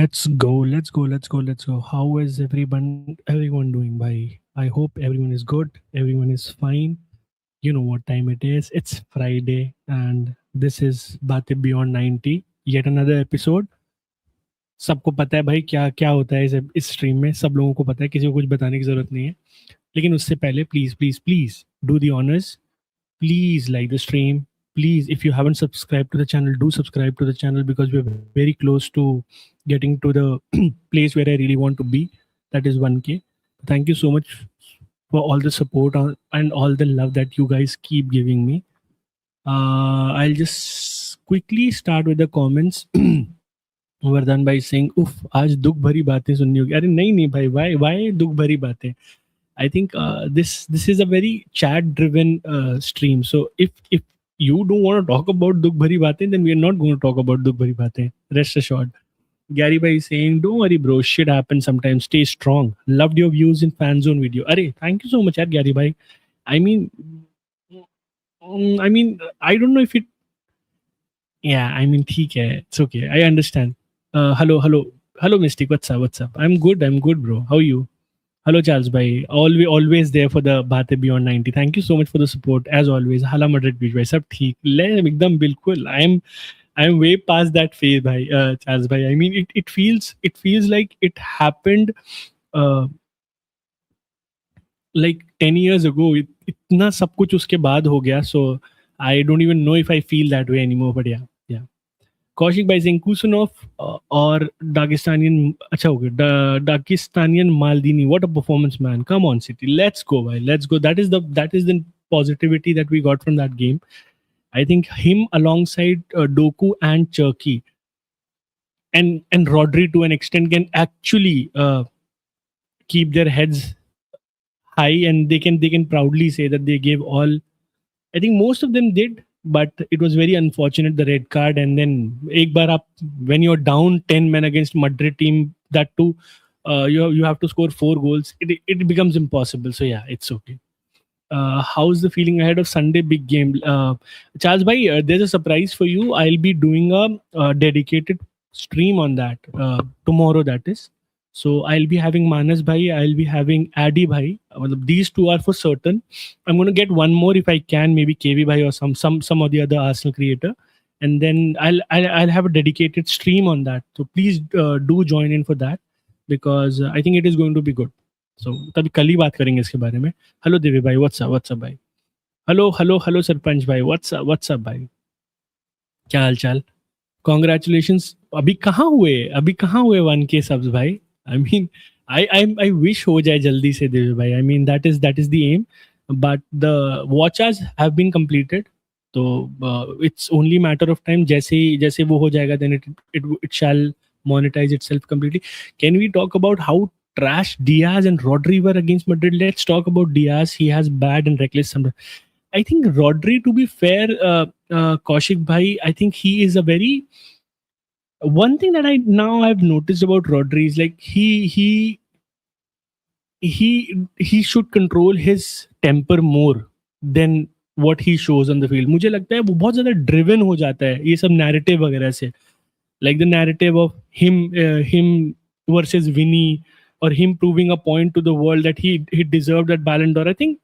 Let's go. How is everyone doing, bhai? I hope everyone is good. Everyone is fine. You know what time it is. It's Friday, and this is Baatein Beyond 90. Yet another episode. सबको पता है भाई क्या क्या होता है इस stream में. सब लोगों को पता है, किसी को कुछ बताने की जरूरत नहीं है. लेकिन उससे पहले please please please do the honours. Please like the stream. Please, if you haven't subscribed to the channel, do subscribe to the channel because we're very close to getting to the place where I really want to be. That is 1K. Thank you so much for all the support and all the love that you guys keep giving me. I'll just quickly start with the comments. वरदान भाई सिंह उफ आज दुख भरी बातें सुननी होगी. अरे नहीं नहीं भाई, वाई दुख भरी बातें. I think this is a very chat driven stream. So if you don't want to talk about Dukh Bhari Baatein, then we are not going to talk about Dukh Bhari Baatein. Rest assured. Gary Bhai is saying, don't worry, bro. Shit happens sometimes. Stay strong. Loved your views in fan zone video. Arey, thank you so much, yaar, Gary Bhai. I mean, I don't know if it. Yeah, I mean, theek hai. It's okay. I understand. Hello, Mystic. What's up? I'm good, bro. How are you? Hello, Charles bhai. Always there for the Baatein Beyond 90. Thank you so much for the support as always. Hala Madrid beach bhai. Sab theek. Ekdam bilkul. I'm way past that phase, bhai. Charles bhai. I mean, it feels like it happened like 10 years ago. Itna sab kuch uske baad ho gaya. So I don't even know if I feel that way anymore. But yeah. Kaushik by saying Kusunov or Dagestanian. Acha ho gaya. Dagestanian Maldini. What a performance, man! Come on, City. Let's go, bhai. Let's go. That is the positivity that we got from that game. I think him alongside Doku and Cherki and Rodri to an extent can actually keep their heads high, and they can proudly say that they gave all. I think most of them did. But it was very unfortunate, the red card. And then ek bar up, when you're down 10 men against Madrid team, that too, you have to score 4 goals. It becomes impossible. So yeah, it's okay. How's the feeling ahead of Sunday big game? Charles bhai, there's a surprise for you. I'll be doing a dedicated stream on that tomorrow, that is. So I'll be having Manas bhai, I'll be having Adi bhai. These two are for certain. I'm going to get one more if I can, maybe KV bhai or some of the other Arsenal creator, and then I'll have a dedicated stream on that. So please do join in for that because I think it is going to be good. So तभी कल ही बात करेंगे इसके बारे में. Hello देवी भाई, what's up भाई. Hello sarpanch भाई, what's up भाई. क्या हाल चाल. Congratulations. अभी कहाँ हुए 1K subs भाई. I mean, I wish हो जाए जल्दी से देवी भाई. I mean, that is the aim. But the watch hours have been completed. So it's only matter of time. जैसे वो हो जाएगा, then it shall monetize itself completely. Can we talk about how trash Diaz and Rodri were against Madrid? Let's talk about Diaz. He has bad and reckless sometimes. I think Rodri, to be fair, Kaushik bhai, I think he is a very. One thing that I've noticed about Rodri is like he should control his temper more than what he shows on the field. मुझे लगता है वो बहुत ज़्यादा driven हो जाता है ये सब narrative वगैरह से. Like the narrative of him versus Vinny, or him proving a point to the world that he deserved that Ballon d'Or. I think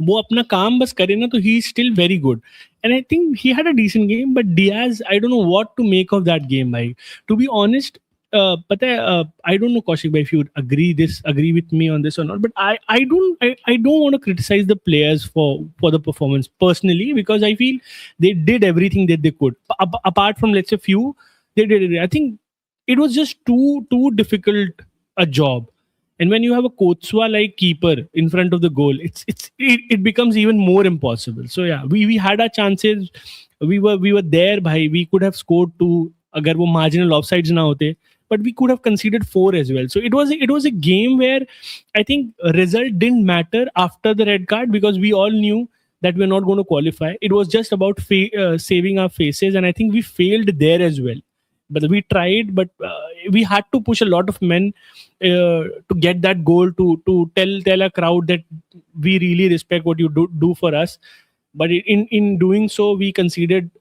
वो अपना काम बस करे ना, तो he is still very good. And I think he had a decent game, but Diaz, I don't know what to make of that game, bhai. To be honest, पता है, I don't know Kaushik bhai if you agree with me on this or not, but I don't want to criticize the players for the performance personally, because I feel they did everything that they could. Apart from, let's say, few, they did it. I think it was just too difficult a job. And when you have a Kotswa like keeper in front of the goal, it becomes even more impossible. So yeah, we had our chances. We were there, bhai. We could have scored 2 agar wo marginal offsides na hote, but we could have conceded 4 as well. So it was a game where I think result didn't matter after the red card, because we all knew that we're not going to qualify. It was just about saving our faces, and I think we failed there as well. But we tried, but we had to push a lot of men to get that goal, to tell a crowd that we really respect what you do for us. But in doing so, we conceded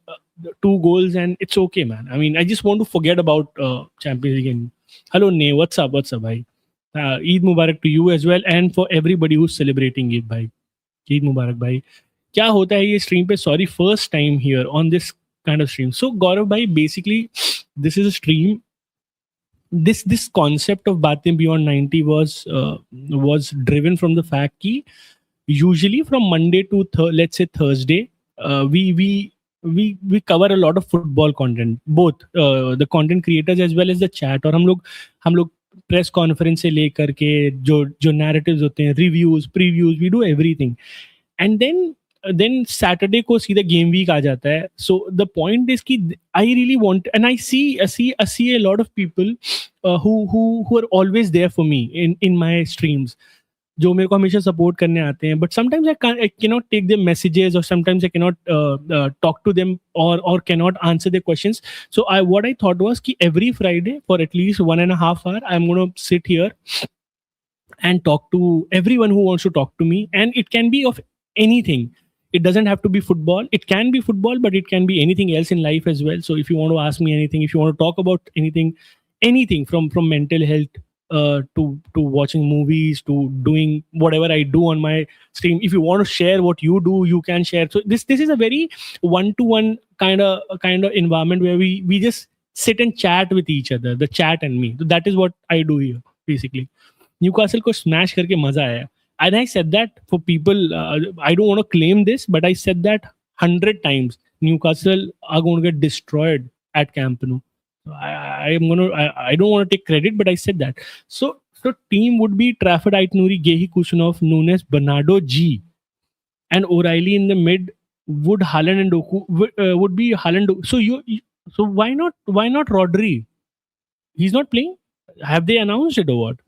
two goals, and it's okay, man. I mean, I just want to forget about Champions League. And hello, Ne, what's up? What's up, bhai? Eid Mubarak to you as well, and for everybody who's celebrating it, bhai. Eid Mubarak, bhai. क्या होता है ये stream पे? Sorry, first time here on this kind of stream. So Gaurav भाई, basically this is a stream. This concept of Baatein Beyond 90 was driven from the fact कि usually from Monday to let's say Thursday, we cover a lot of football content, both the content creators as well as the chat. और हम लोग press conference से लेकर के जो narratives होते हैं, reviews, previews, we do everything. And then Saturday को सीधा गेम वीक आ जाता है. सो द पॉइंट इज कि I really want, and I see a lot of people who are always there for me in my streams, जो मेरे को हमेशा support करने आते हैं. But sometimes I cannot take their messages, or sometimes I cannot talk to them, or cannot answer their questions. So what I thought was कि every Friday for at least 1.5 hours I'm going to sit here and talk to everyone who wants to talk to me. And it can be of anything. It doesn't have to be football. It can be football, but it can be anything else in life as well. So if you want to ask me anything, if you want to talk about anything from mental health to watching movies, to doing whatever I do on my stream, if you want to share what you do, you can share. So this is a very one-to-one kind of environment where we just sit and chat with each other, the chat and me. So that is what I do here basically. Newcastle को smash करके मजा आया. And I said that for people, I don't want to claim this, but I said that 100 times. Newcastle are going to get destroyed at Camp Nou. I don't want to take credit, but I said that. So team would be Trafford, Aït-Nouri, Gehi, Kusunov, Nunes, Bernardo, G, and O'Reilly in the mid. Would Haaland and Doku would be Haaland? So why not Rodri? He's not playing. Have they announced it or what?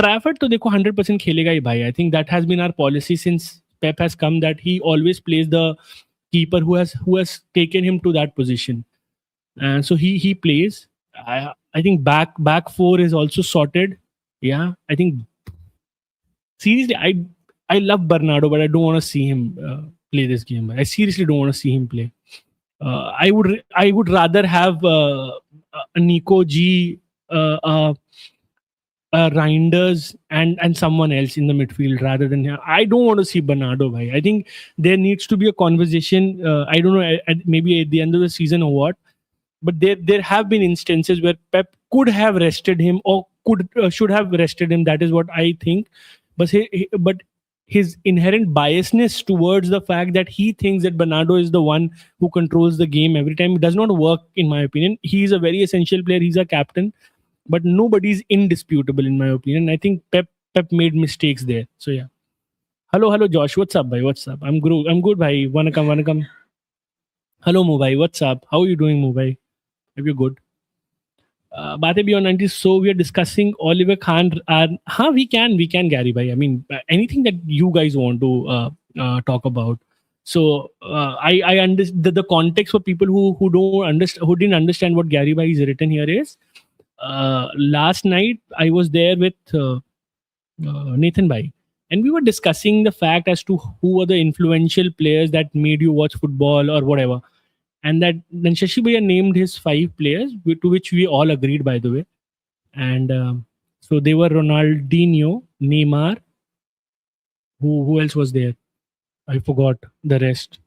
Trafford तो देखो 100% खेलेगा ही भाई. I think that has been our policy since Pep has come, that he always plays the keeper who has taken him to that position, and so he plays. I think back four is also sorted. Yeah, I think seriously I love Bernardo, but I don't want to see him play this game. I seriously don't want to see him play. I would rather have Nico G, Reinders and someone else in the midfield rather than him. I don't want to see Bernardo, bhai. I think there needs to be a conversation. I don't know, maybe at the end of the season or what, but there have been instances where Pep could have rested him, or should have rested him. That is what I think. But his inherent biasness towards the fact that he thinks that Bernardo is the one who controls the game every time does not work, in my opinion. He is a very essential player. He's a captain. But nobody's indisputable in my opinion. I think Pep made mistakes there. So yeah. Hello, Josh. What's up, bhai? What's up? I'm good, bhai. Wanakam. Hello, Mo bhai. What's up? How are you doing, Mo bhai? Are you good? Baatein Beyond 90. So we are discussing Oliver Kahn. We can, Gary bhai. I mean, anything that you guys want to talk about. So I understand the context for people who don't understand, who didn't understand what Gary bhai is written here is. Last night I was there with Nathan Bhai, and we were discussing the fact as to who were the influential players that made you watch football or whatever, and that then Shashi Bhaiya named his 5 players, to which we all agreed, by the way. And so they were Ronaldinho, Neymar, who else was there? I forgot the rest.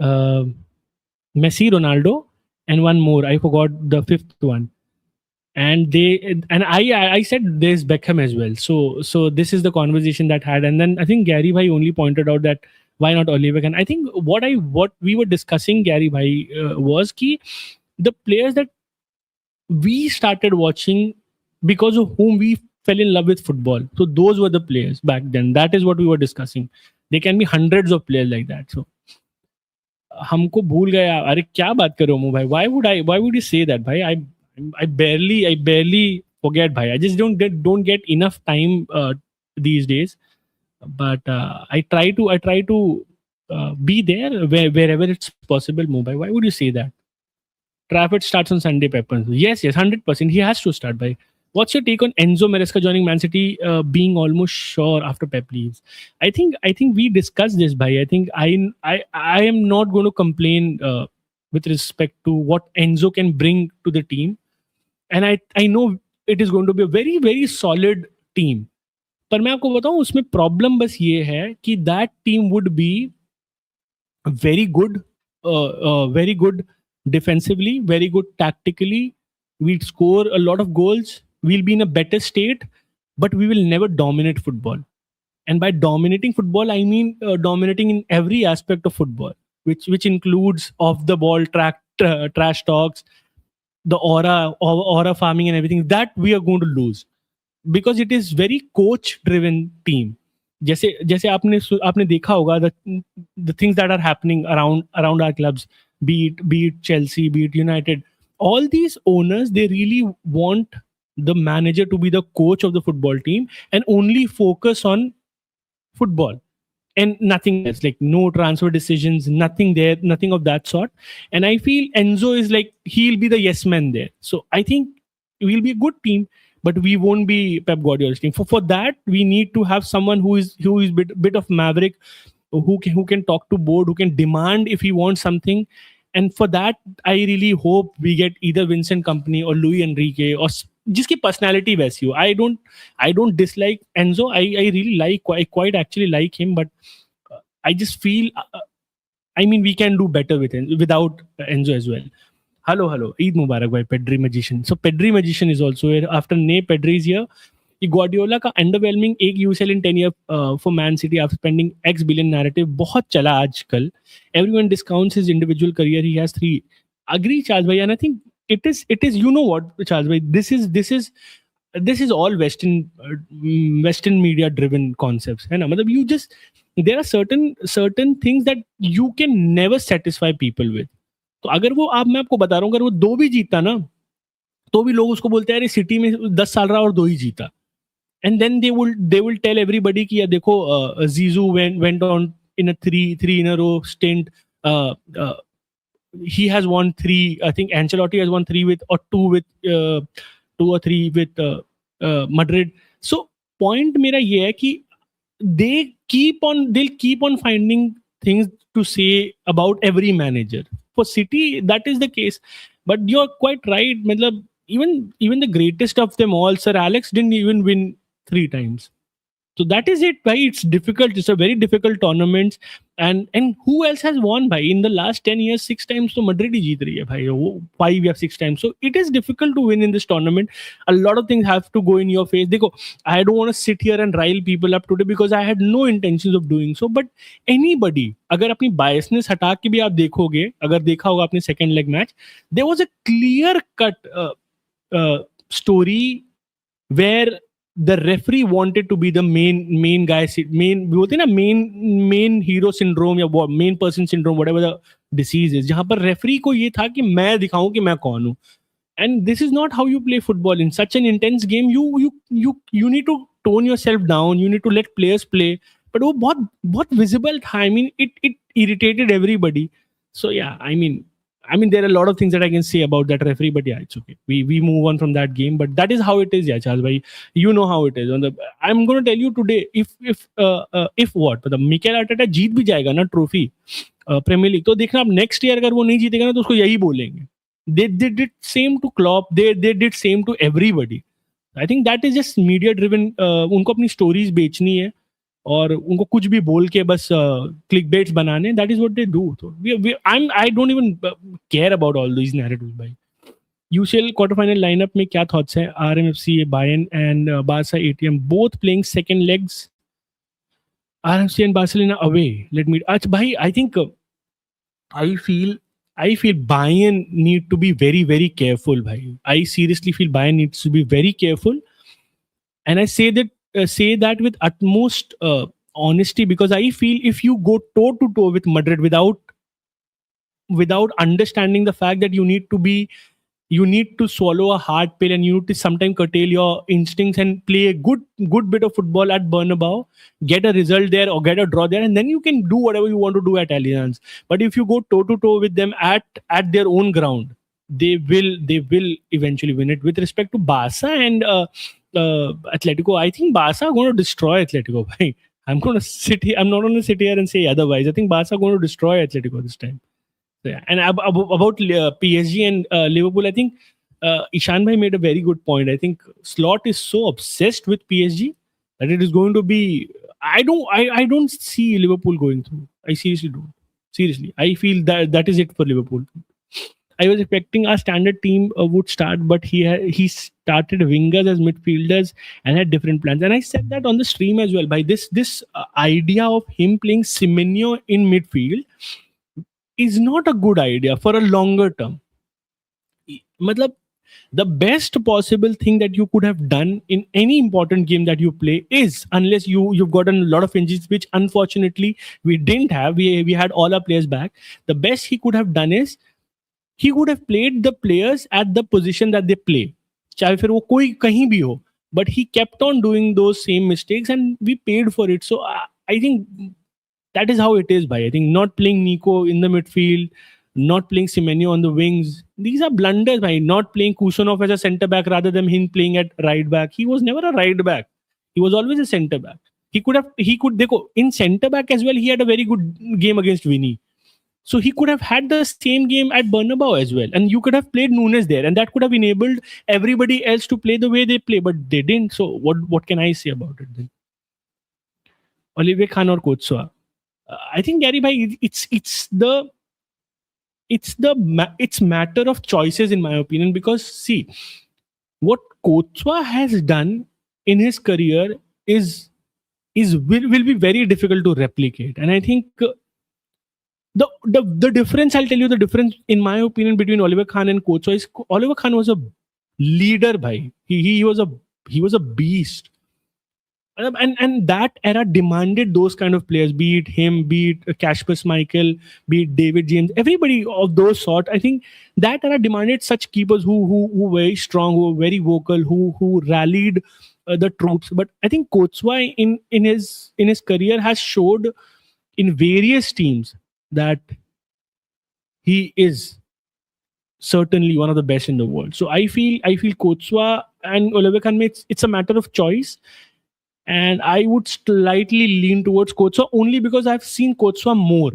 Messi, Ronaldo, and one more. I forgot the 5th one. And I said there's Beckham as well. So this is the conversation that had, and then I think Gary Bhai only pointed out that why not Oliver Kahn. I think what we were discussing, Gary Bhai, was ki the players that we started watching because of whom we fell in love with football. So those were the players back then. That is what we were discussing. There can be hundreds of players like that. So हमको भूल गया. अरे क्या बात कर रहे हो भाई? Why would you say that, bhai? I barely forget, bhai. I just don't get enough time these days. But I try to be there wherever it's possible. Mumbai, why would you say that? Trafford starts on Sunday, Pep. Yes, 100%. He has to start, bhai. What's your take on Enzo Maresca joining Man City being almost sure after Pep leaves? I think we discussed this, bhai. I think I am not going to complain with respect to what Enzo can bring to the team. And I know it is going to be a very very solid team. पर मैं आपको बताऊं उसमें problem बस ये है कि that team would be very good, very good defensively, very good tactically. We'd score a lot of goals. We'll be in a better state, but we will never dominate football. And by dominating football, I mean dominating in every aspect of football, which includes off the ball, trash talks, the aura farming, and everything. That we are going to lose because it is very coach driven team. जैसे जैसे आपने देखा होगा the things that are happening around our clubs, be it Chelsea, be it United, all these owners, they really want the manager to be the coach of the football team and only focus on football and nothing else, like no transfer decisions, nothing there, nothing of that sort. And I feel Enzo is like, he'll be the yes man there. So I think we'll be a good team, but we won't be Pep Guardiola's team. For that, we need to have someone who is bit of maverick, who can talk to board, who can demand if he wants something. And for that, I really hope we get either Vincent Company or Luis Enrique or जिसकी personality वैसी हो. I don't dislike Enzo. I really like, I quite actually like him, but I just feel I mean we can do better without Enzo as well. Hello, Eid Mubarak by Pedri Magician. So Pedri Magician is also here. After Ney, Pedri is here. Guardiola का underwhelming एक UCL in 10 year for Man City after spending X billion narrative बहुत चला आजकल. Everyone discounts his individual career. He has 3. Agree, Charles bhai, and I think it is you know what, Charles bhai, this is all Western media driven concepts है ना. मतलब you just, there are certain things that you can never satisfy people with. तो अगर वो मैं आपको बता रहा हूँ, अगर वो 2 भी जीता ना तो भी लोग उसको बोलते हैं अरे सिटी में 10 साल रहा और 2 ही जीता. And then they will tell everybody कि देखो Zizou went on in a 3 in a row stint. He has won 3. I think Ancelotti has won 3 with, or 2 with 2 or 3 with Madrid. So point मेरा ये है कि they'll keep on finding things to say about every manager. For City, that is the case. But you're quite right. मतलब even the greatest of them all, Sir Alex, didn't even win 3 times. So that is it, bhai. It's difficult. It's a very difficult tournament. And who else has won, bhai? In the last 10 years, 6 times to Madrid hi jeet rahi hai, bhai. 5 or 6 times. So it is difficult to win in this tournament. A lot of things have to go in your face. Dekho, I don't want to sit here and rile people up today because I had no intentions of doing so. But anybody, अगर अपनी biasness हटा के भी आप देखोगे, अगर देखा होगा अपने second leg match, there was a clear cut story where the referee wanted to be the main guy, बोलते हैं ना main hero syndrome या main person syndrome, whatever the disease is, जहाँ पर referee को ये था कि मैं दिखाऊं कि मैं कौन हूँ. And this is not how you play football. In such an intense game, you need to tone yourself down. You need to let players play. But वो बहुत visible था. I mean, it irritated everybody. So yeah, I mean, there are a lot of things that I can say about that referee, but yeah, it's okay. We move on from that game, but that is how it is, yeah, Charles bhai. You know how it is. I'm going to tell you today, if what, मतलब Mikel Arteta जीत भी जाएगा ना trophy premiere league, तो देखना आप next year अगर वो नहीं जीतेगा ना तो उसको यही बोलेंगे. They did same to Klopp. They did same to everybody. I think that is just media driven. उनको अपनी stories बेचनी है और उनको कुछ भी बोल के बस clickbaits बनाने. That is what they do. So I don't even care about all these narratives, भाई. UCL quarterfinal lineup में क्या thoughts हैं? RMFC, Bayern and Barca ATM both playing second legs. RMFC and Barcelona away. Let me. भाई, I think I feel Bayern need to be very, very careful, bhai. I seriously feel Bayern needs to be very careful. And I say that with utmost honesty, because I feel if you go toe to toe with Madrid without understanding the fact that you need to swallow a hard pill and you need to sometimes curtail your instincts and play a good bit of football at Bernabeu, get a result there or get a draw there, and then you can do whatever you want to do at Allianz. But if you go toe to toe with them at their own ground, they will eventually win it. With respect to Barca and Atletico, I think Barca are going to destroy Atletico. I'm not going to sit here and say otherwise. I think Barca are going to destroy Atletico this time. So, yeah. And about PSG and Liverpool, I think Ishan bhai made a very good point. I think Slot is so obsessed with PSG that it is going to be. I don't see Liverpool going through. I seriously don't. Seriously, I feel that is it for Liverpool. I was expecting our standard team would start, but he started wingers as midfielders and had different plans. And I said that on the stream as well. By this idea of him playing Semenyo in midfield is not a good idea for a longer term. Matlab, the best possible thing that you could have done in any important game that you play is, unless you've gotten a lot of injuries, which unfortunately we didn't have. We had all our players back. The best he could have done is he would have played the players at the position that they play, चाहे फिर वो कोई कहीं भी हो. But he kept on doing those same mistakes and we paid for it. So I think that is how it is. By I think not playing Nico in the midfield, not playing Semenyo on the wings, these are blunders. By not playing Kusanov as a centre back rather than him playing at right back. He was never a right back. He was always a centre back. He could in centre back as well. He had a very good game against Vinny. So he could have had the same game at Bernabeu as well. And you could have played Nunes there. And that could have enabled everybody else to play the way they play. But they didn't. So what can I say about it then? Olivier Kahn or Coatsua? I think, Gary bhai, it's matter of choices in my opinion. Because see, what Coatsua has done in his career will be very difficult to replicate. And I think the difference, I'll tell you the difference in my opinion between Oliver Kahn and Coatsua is Oliver Kahn was a leader, bhai. He was a beast. And that era demanded those kind of players, be it him, be it Kasper Schmeichel, be it David James, everybody of those sort. I think that era demanded such keepers who were very strong, who were very vocal, who rallied the troops. But I think Coatsua in his career has showed in various teams that he is certainly one of the best in the world. So I feel Coatsua and Oliver Kahn, it's a matter of choice. And I would slightly lean towards Coatsua only because I've seen Coatsua more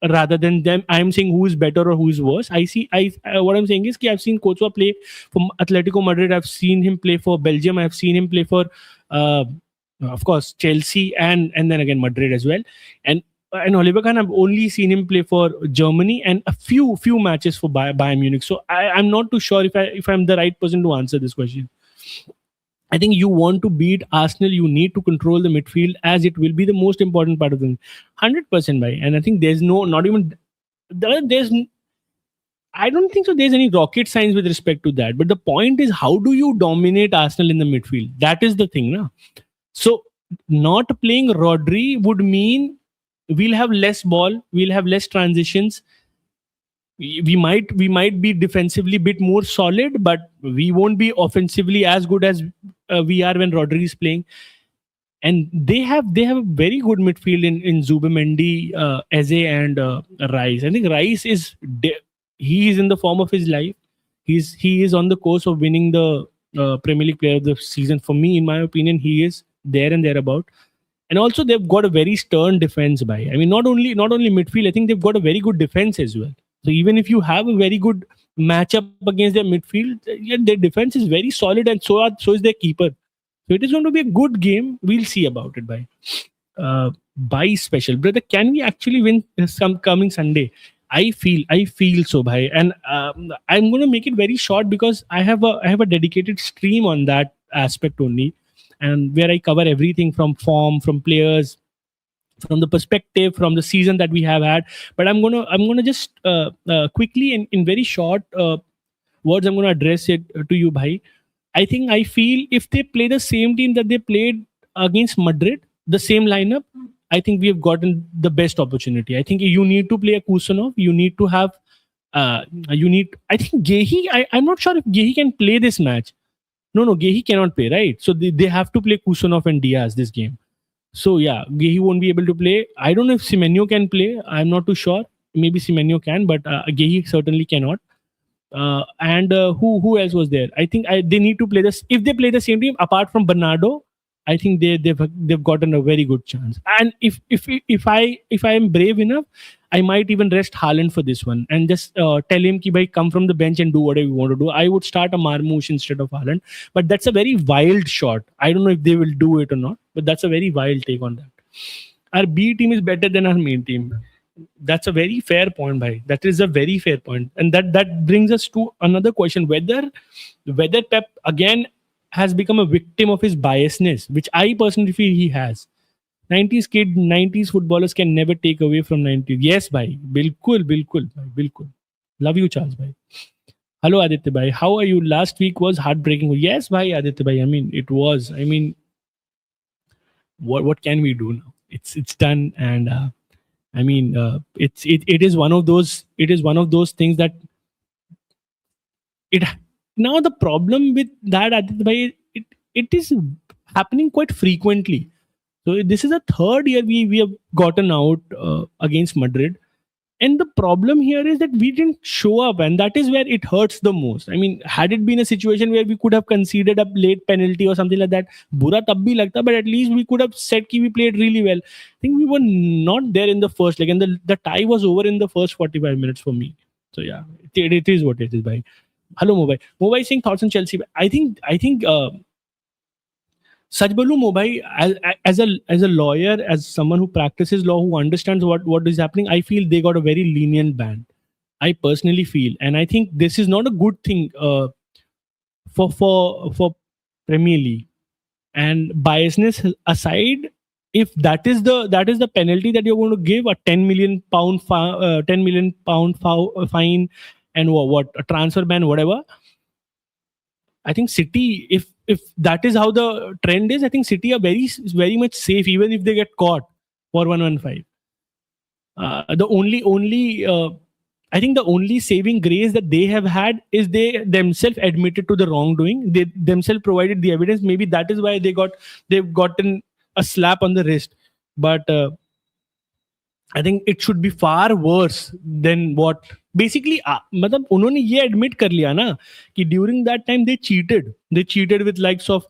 rather than them. I'm saying who is better or who is worse. What I'm saying is I've seen Coatsua play for Atletico Madrid. I've seen him play for Belgium. I've seen him play for, of course, Chelsea and then again Madrid as well. And Oliver Kahn, I've only seen him play for Germany and a few matches for Bayern Munich. So I'm not too sure if I'm the right person to answer this question. I think you want to beat Arsenal, you need to control the midfield as it will be the most important part of the 100% by. And I think there's I don't think so there's any rocket science with respect to that. But the point is, how do you dominate Arsenal in the midfield? That is the thing. Na? So not playing Rodri would mean we'll have less ball, we'll have less transitions. We might be defensively a bit more solid, but we won't be offensively as good as we are when Rodri is playing. And they have a very good midfield in Zubimendi, Eze, and Rice. I think Rice he is in the form of his life. He is on the course of winning the Premier League Player of the Season. For me, in my opinion, he is there and thereabout. And also, they've got a very stern defense. By I mean, not only midfield. I think they've got a very good defense as well. So even if you have a very good matchup against their midfield, their defense is very solid, and so is their keeper. So it is going to be a good game. We'll see about it. By special, brother, can we actually win some coming Sunday? I feel so, bhai. And I'm going to make it very short because I have a dedicated stream on that aspect only, and where I cover everything from form, from players, from the perspective, from the season that we have had. But I'm gonna just quickly in very short words, I'm gonna address it to you, bhai. I feel if they play the same team that they played against Madrid, the same lineup, I think we have gotten the best opportunity. I think you need to play a Kusanov. You need to have I think Gehi, I'm not sure if Gehi can play this match. No, Gehi cannot play, right? So they have to play Kusanov and Diaz this game. So yeah, Gehi won't be able to play. I don't know if Semenyo can play. I'm not too sure. Maybe Semenyo can, but Gehi certainly cannot. And who else was there? I think they need to play this. If they play the same team, apart from Bernardo, I think they've gotten a very good chance. And if I am brave enough, I might even rest Haaland for this one and just tell him ki bhai come from the bench and do whatever you want to do. I would start a Marmoush instead of Haaland, but that's a very wild shot. I don't know if they will do it or not, but that's a very wild take on that. Our B team is better than our main team. That's a very fair point, bhai. That is a very fair point, and that brings us to another question: whether Pep again has become a victim of his biasness, which I personally feel he has. 90s kid, 90s footballers can never take away from 90s. Yes, bhai. Bilkul, bilkul, bhai, bilkul. Love you, Charles, bhai. Hello, Aditya, bhai. How are you? Last week was heartbreaking. Yes, bhai, Aditya, bhai. I mean, it was. I mean, what can we do now? It's done, and I mean, it is one of those things that it now the problem with that Aditya bhai, it is happening quite frequently. So this is a third year we have gotten out against Madrid, and the problem here is that we didn't show up, and that is where it hurts the most. I mean, had it been a situation where we could have conceded a late penalty or something like that, bura tab bhi lagta, but at least we could have said ki we played really well. I think we were not there in the first leg, and the tie was over in the first 45 minutes for me. So yeah, it is what it is. Bhai. Hello, Mobile. Mobile saying thoughts on Chelsea. I think Sach Balu Mobile, as a lawyer, as someone who practices law, who understands what is happening, I feel they got a very lenient ban. I personally feel, and I think this is not a good thing for Premier League. And biasness aside, if that is the penalty that you're going to give, a 10 million pound 10 million pound fine, and what a transfer ban, whatever. I think City, if that is how the trend is, I think City are very much safe even if they get caught for 115. The only I think the only saving grace that they have had is they themselves admitted to the wrongdoing. They themselves provided the evidence. Maybe that is why they've gotten a slap on the wrist. But I think it should be far worse than what basically मतलब उन्होंने ये admit कर लिया ना कि during that time they cheated with likes of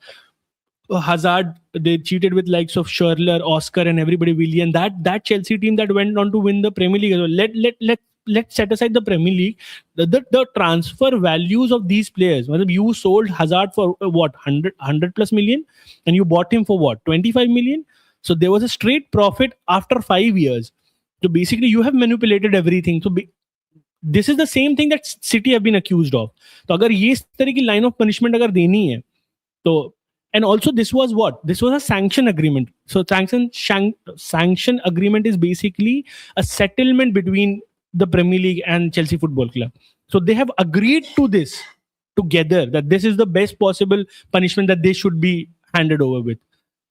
Hazard, they cheated with likes of Schürrle, Oscar, and everybody Willian. That Chelsea team that went on to win the Premier League as well. Let's set aside the Premier League. The transfer values of these players. You sold Hazard for what 100 plus million, and you bought him for what 25 million. So there was a straight profit after 5 years. So basically, you have manipulated everything. So this is the same thing that City have been accused of. तो अगर ये इस तरह की line of punishment अगर देनी है, तो and also this was what? This was a sanction agreement. So sanction agreement is basically a settlement between the Premier League and Chelsea Football Club. So they have agreed to this together, that this is the best possible punishment that they should be handed over with.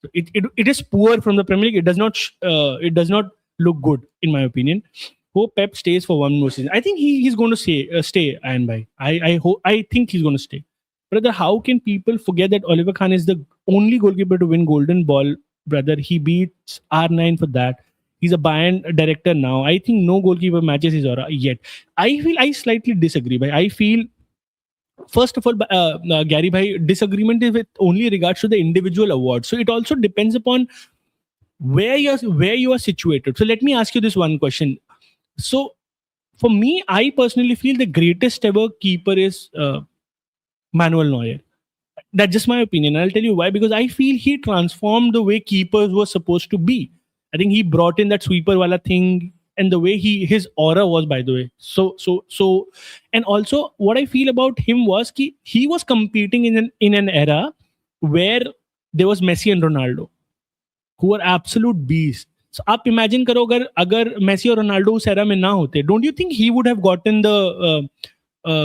So it is poor from the Premier League. It does not look good in my opinion. Hope Pep stays for one more season. I think he's going to stay. I think he's going to stay. Brother, how can people forget that Oliver Kahn is the only goalkeeper to win Golden Ball? Brother, he beats R9 for that. He's a Bayern director now. I think no goalkeeper matches his aura yet. I slightly disagree. I feel, first of all, Gary bhai, disagreement is with only regards to the individual award. So it also depends upon where you are situated. So let me ask you this one question. So for me, I personally feel the greatest ever keeper is Manuel Neuer. That's just my opinion. I'll tell you why. Because I feel he transformed the way keepers were supposed to be. I think he brought in that sweeper wala thing, and the way his aura was, by the way. So, and also what I feel about him was he was competing in an era where there was Messi and Ronaldo, who were absolute beasts. So आप imagine करो अगर Messi और Ronaldo उस era में ना होते, don't you think he would have gotten the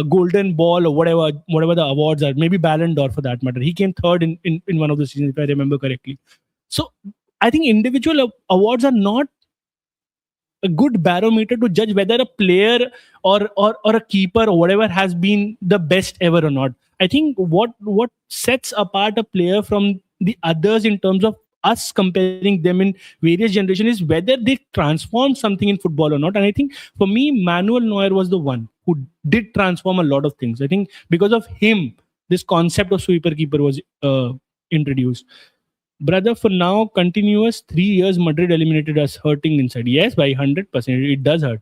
Golden Ball or whatever the awards are, maybe Ballon d'Or for that matter? He came third in one of the seasons, if I remember correctly. So I think individual awards are not a good barometer to judge whether a player or a keeper or whatever has been the best ever or not. I think what sets apart a player from the others in terms of us comparing them in various generations is whether they transform something in football or not. And I think for me, Manuel Neuer was the one who did transform a lot of things. I think because of him, this concept of sweeper keeper was introduced. Brother, for now, continuous 3 years, Madrid eliminated us, hurting inside. Yes, by 100%. It does hurt.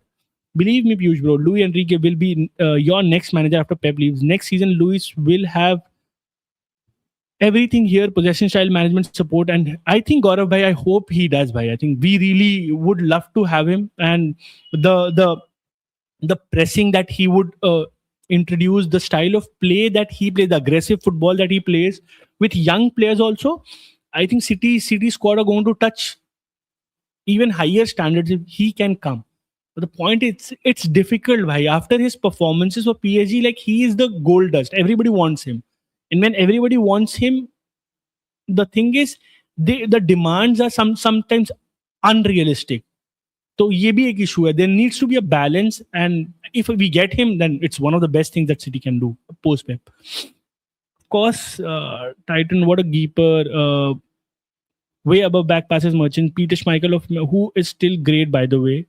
Believe me, Piyush, bro, Luis Enrique will be your next manager after Pep leaves. Next season, Luis will have everything here, possession style, management support. And I think Gaurav bhai, I hope he does, bhai. I think we really would love to have him. And the the pressing that he would introduce, the style of play that he plays, the aggressive football that he plays with young players also. I think City squad are going to touch even higher standards if he can come. But the point is, it's difficult, bhai. After his performances for PSG, like he is the gold dust. Everybody wants him, and when everybody wants him, the thing is, the demands are sometimes unrealistic. So ये भी एक issue है. There needs to be a balance, and if we get him, then it's one of the best things that City can do post Pep. Of course, Titan, what a keeper! Way above back passes merchant. Peter Schmeichel, of who is still great, by the way.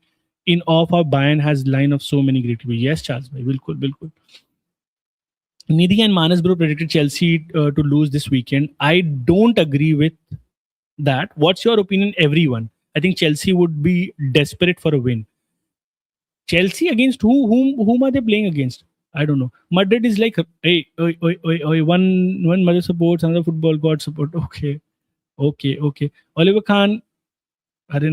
In off our Bayern has line of so many great people. Yes, Charles, bhai, bilkul, bilkul. Nidhi and Manas bro predicted Chelsea to lose this weekend. I don't agree with that. What's your opinion, everyone? I think Chelsea would be desperate for a win. Chelsea against who? Whom are they playing against? I don't know. Madrid is like, hey, one mother supports, another football god support. Okay. Oliver Khan, अरे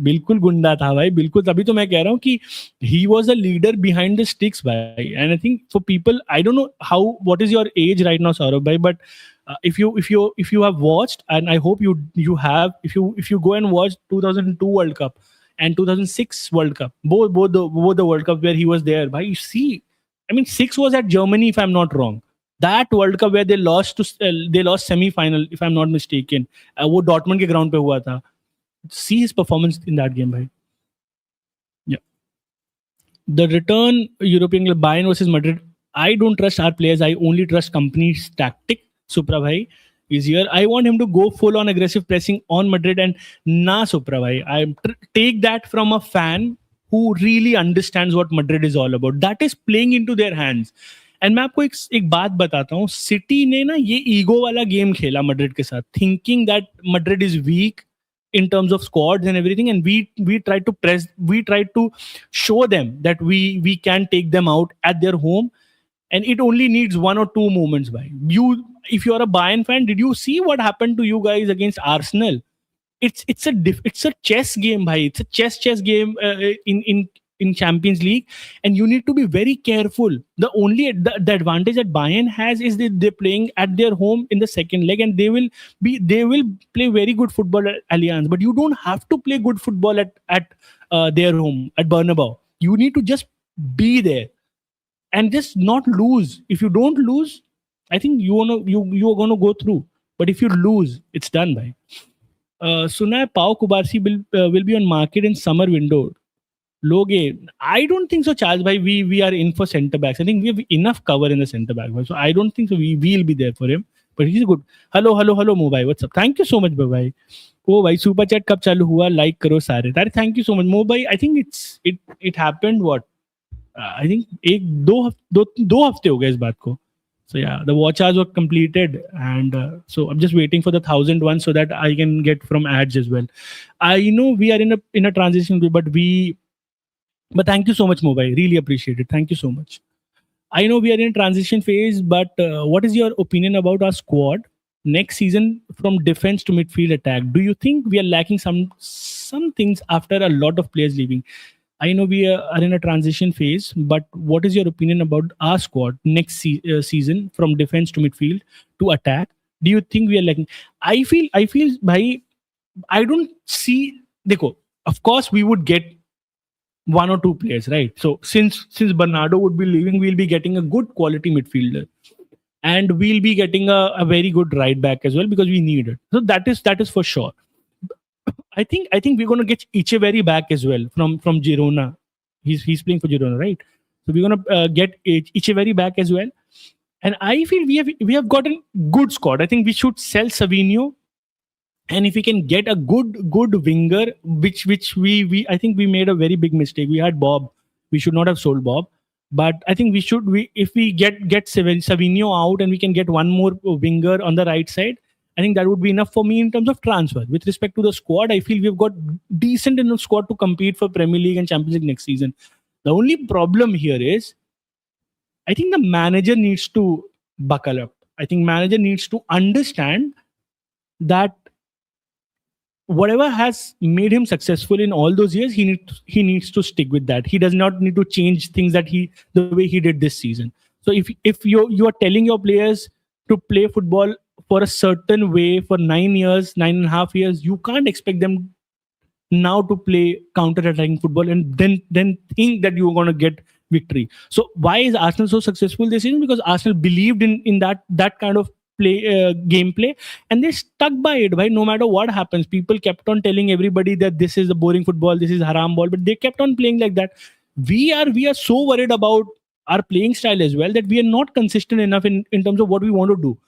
बिल्कुल गुंडा था भाई, बिल्कुल. तभी तो मैं कह रहा हूँ कि he was a leader behind the sticks भाई. And I think for people, I don't know what is your age right now, Saurabh bhai, but if you have watched, and I hope you have, if you go and watch 2002 World Cup and 2006 World Cup, both the World Cup where he was there, bhai, you see, I mean, 6 was at Germany if I'm not wrong. That World Cup where they lost semi-final if I'm not mistaken, वो Dortmund के ground पे हुआ था. See his performance in that game, bhai. Yeah. The return European club Bayern versus Madrid. I don't trust our players. I only trust company's tactic. Supra bhai is here. I want him to go full on aggressive pressing on Madrid, and na Supra bhai. I take that from a fan who really understands what Madrid is all about. That is playing into their hands. And मैं आपको एक बात बताता हूँ. City ने ना ये ego वाला गेम खेला मड्रिड के साथ, thinking that Madrid is weak in terms of squads and everything, and we try to show them that we can take them out at their home, and it only needs one or two moments. By you, if you're a Bayern fan, did you see what happened to you guys against Arsenal? It's a chess game, bhai. It's a chess game in Champions League, and you need to be very careful. The advantage that Bayern has is that they're playing at their home in the second leg, and they will play very good football at Allianz. But you don't have to play good football at their home at Bernabeu. You need to just be there and just not lose. If you don't lose, I think you are gonna go through. But if you lose, it's done, bhai. Suna Pau Kubarsi will be on market in summer window. Loge, I don't think so, Charles. Bhai, we are in for centre backs. I think we have enough cover in the centre back. So I don't think so. We will be there for him. But he's good. Hello, Mo bhai. What's up? Thank you so much, bhai. Oh, bhai, super chat कब चालू हुआ? Like करो सारे. Thank you so much, Mo bhai. I think it happened what? I think दो हफ्ते हो गए इस बात को. So yeah, the watch hours were completed, and so I'm just waiting for the 1,000 one so that I can get from ads as well. I know we are in a transition, but thank you so much, Mobai. Really appreciate it. Thank you so much. I know we are in a transition phase, but what is your opinion about our squad next season from defense to midfield attack? Do you think we are lacking some things after a lot of players leaving? I know we are in a transition phase, but what is your opinion about our squad next season from defense to midfield to attack? Do you think we are lacking? I feel, bhai, I don't see. Dekho, of course, we would get one or two players, right? So since Bernardo would be leaving, we'll be getting a good quality midfielder, and we'll be getting a very good right back as well, because we need it. So that is for sure. I think we're going to get Echeverry back as well from Girona. He's playing for Girona, right? So we're going to get Echeverry back as well. And I feel we have got a good squad. I think we should sell Savinho, and if we can get a good winger, which we I think we made a very big mistake. We had Bob. We should not have sold Bob. But I think if we get Savinho out and we can get one more winger on the right side, I think that would be enough for me in terms of transfer. With respect to the squad, I feel we've got decent enough squad to compete for Premier League and Champions League next season. The only problem here is I think the manager needs to buckle up. I think manager needs to understand that whatever has made him successful in all those years, he needs to stick with that. He does not need to change things that he the way he did this season. So if you are telling your players to play football for a certain way for 9 years, 9.5 years, you can't expect them now to play counter-attacking football and then think that you're going to get victory. So why is Arsenal so successful this season? Because Arsenal believed in that kind of play gameplay, and they stuck by it. Right, no matter what happens, people kept on telling everybody that this is a boring football, this is haram ball, but they kept on playing like that. We are so worried about our playing style as well that we are not consistent enough in terms of what we want to do.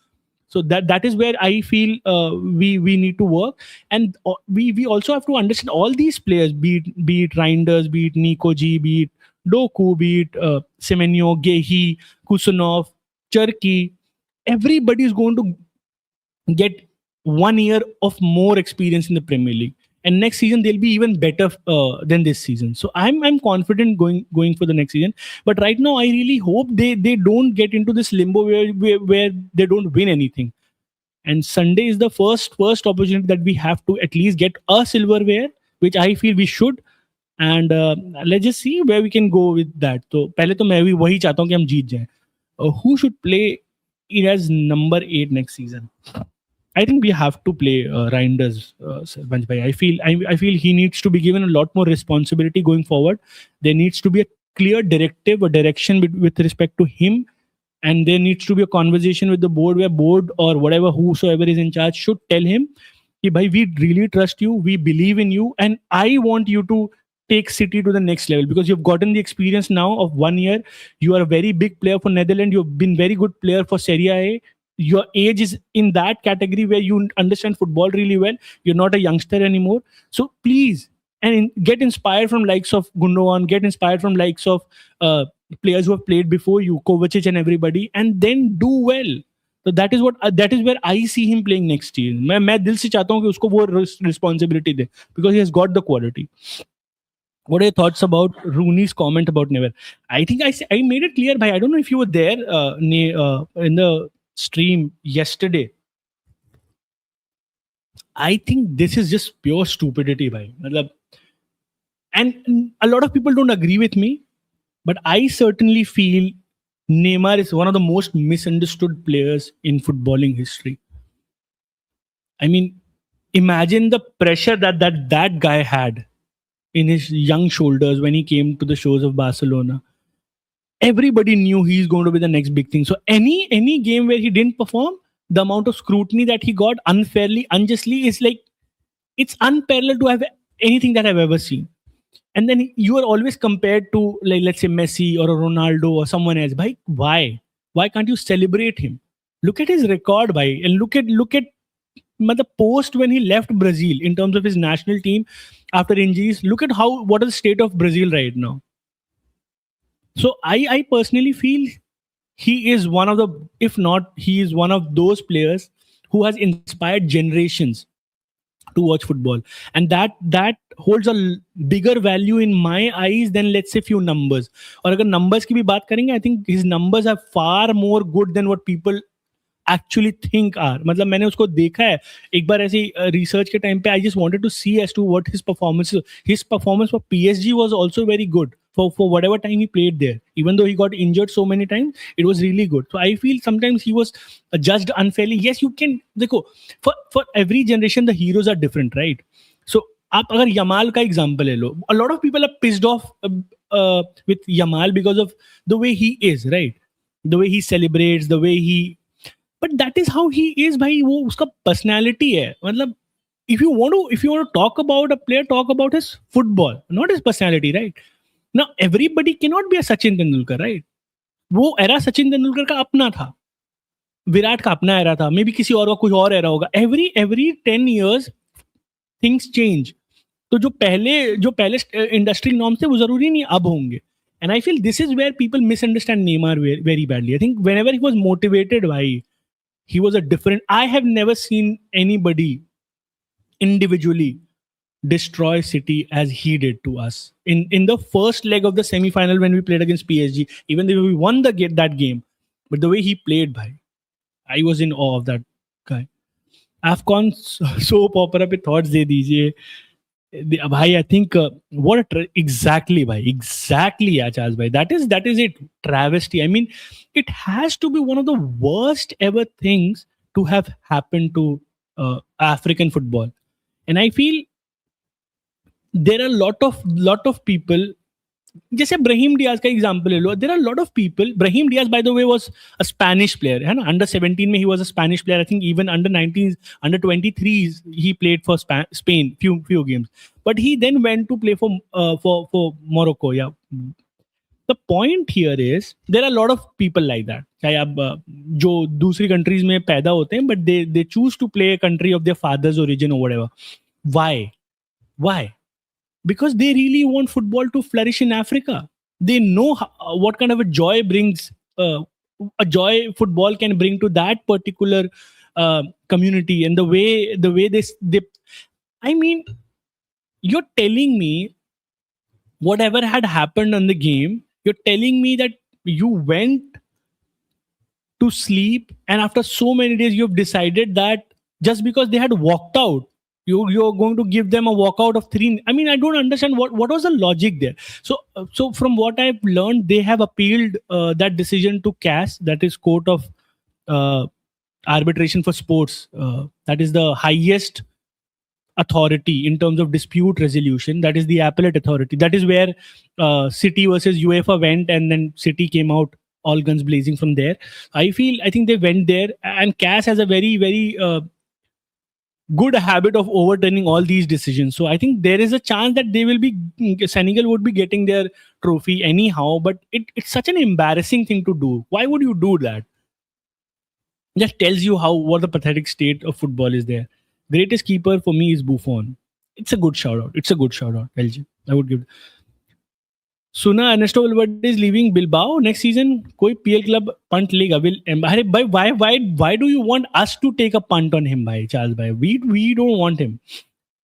So that is where I feel we need to work, and we also have to understand all these players, be it Reinders, be it Nico G, be it Doku, be it Semenyo, Gehi, Kusunov, Cherki. Everybody is going to get 1 year of more experience in the Premier League, and next season they'll be even better than this season. So I'm confident going for the next season. But right now, I really hope they don't get into this limbo where they don't win anything. And Sunday is the first opportunity that we have to at least get a silverware, which I feel we should. And let's just see where we can go with that. तो पहले तो मैं भी वही चाहता हूँ कि हम जीत जाएं. Who should play it as number 8 next season? I think we have to play Reinders, Sarpanch Bhai. I feel he needs to be given a lot more responsibility going forward. There needs to be a clear directive or direction with respect to him, and there needs to be a conversation with the board where board or whatever whosoever is in charge should tell him, "Ki bhai, we really trust you, we believe in you, and I want you to take City to the next level because you've gotten the experience now of 1 year. You are a very big player for Netherlands. You've been very good player for Serie A. Your age is in that category where you understand football really well. You're not a youngster anymore. So please, get inspired from likes of Gundogan, get inspired from likes of players who have played before you, Kovacic and everybody, and then do well." So that is where I see him playing next year. मैं दिल से चाहता हूँ कि उसको वो responsibility they because he has got the quality. What are your thoughts about Rooney's comment about Never? I think I made it clear, bhai. I don't know if you were there in the stream yesterday. I think this is just pure stupidity, bhai. And a lot of people don't agree with me, but I certainly feel Neymar is one of the most misunderstood players in footballing history. I mean, imagine the pressure that guy had in his young shoulders when he came to the shores of Barcelona. Everybody knew he's going to be the next big thing. So any game where he didn't perform, the amount of scrutiny that he got unfairly, unjustly is like, it's unparalleled to have anything that I've ever seen. And then you are always compared to, like, let's say Messi or a Ronaldo or someone else. Bhai, why? Why can't you celebrate him? Look at his record, bhai, and look at the post when he left Brazil in terms of his national team after injuries. Look at what is the state of Brazil right now. So I personally feel he is one of the, if not, he is one of those players who has inspired generations to watch football, and that holds a bigger value in my eyes than, let's say, few numbers. और अगर numbers की भी बात करेंगे, I think his numbers are far more good than what people actually think are. मतलब मैंने उसको देखा है एक बार ऐसे research के time पे. I just wanted to see as to what his performance for PSG was also very good for whatever time he played there. Even though he got injured so many times, it was really good. So I feel sometimes he was judged unfairly. Yes, you can, देखो, for every generation the heroes are different, right? So आप अगर Yamal का example ले लो, a lot of people are pissed off with Yamal because of the way he is, right? The way he celebrates, the way he, but that is how he is, भाई. वो उसका personality है. मतलब if you want to talk about a player, talk about his football, not his personality, right? Now everybody cannot be a Sachin Tendulkar, right? वो era Sachin Tendulkar का अपना था, विराट का अपना era था, maybe किसी और का कुछ और era होगा. Every 10 years things change. तो जो पहले industry norms थे वो जरूरी नहीं अब होंगे. And I feel this is where people misunderstand Neymar very badly. I think whenever he was motivated, भाई, He was a different. I have never seen anybody individually destroy City as he did to us in the first leg of the semi-final when we played against PSG. Even though we won that game, but the way he played, bhai, I was in awe of that guy. AFCON soap opera पे thoughts दे दीजिए भाई. I think what exactly भाई, exactly Achaz भाई, that is it, travesty. I mean, it has to be one of the worst ever things to have happened to African football. And I feel there are lot of people. जैसे Brahim Diaz का example ले लो. There are lot of people. Brahim Diaz by the way was a Spanish player, है ना. Under 17 में ही was a Spanish player. I think even under 19, under 23 ही played for Spain few games, but he then went to play for Morocco. Yeah, the point here is there are a lot of people like that. चाहे आप जो दूसरी countries में पैदा होते हैं, but they choose to play a country of their father's origin or whatever. Why? Because they really want football to flourish in Africa. They know what kind of a joy brings a joy football can bring to that particular community, and the way they. I mean, you're telling me whatever had happened on the game. You're telling me that you went to sleep, and after so many days, you've decided that just because they had walked out, you're going to give them a walkout of 3. I mean, I don't understand what was the logic there. So from what I've learned, they have appealed that decision to CAS, that is Court of uh, Arbitration for Sports. That is the highest authority in terms of dispute resolution. That is the appellate authority. That is where City versus UEFA went, and then City came out all guns blazing from there. I think they went there, and CAS has a very very good habit of overturning all these decisions. So I think there is a chance that Senegal would be getting their trophy anyhow. But it's such an embarrassing thing to do. Why would you do that? Just tells you what the pathetic state of football is there. Greatest keeper for me is Buffon. It's a good shout out. LG. I would give. सुना Ernesto Valverde is leaving Bilbao next season. कोई PL club punt लेगा. Why do you want us to take a punt on him, भाई Charles भाई? We don't want him.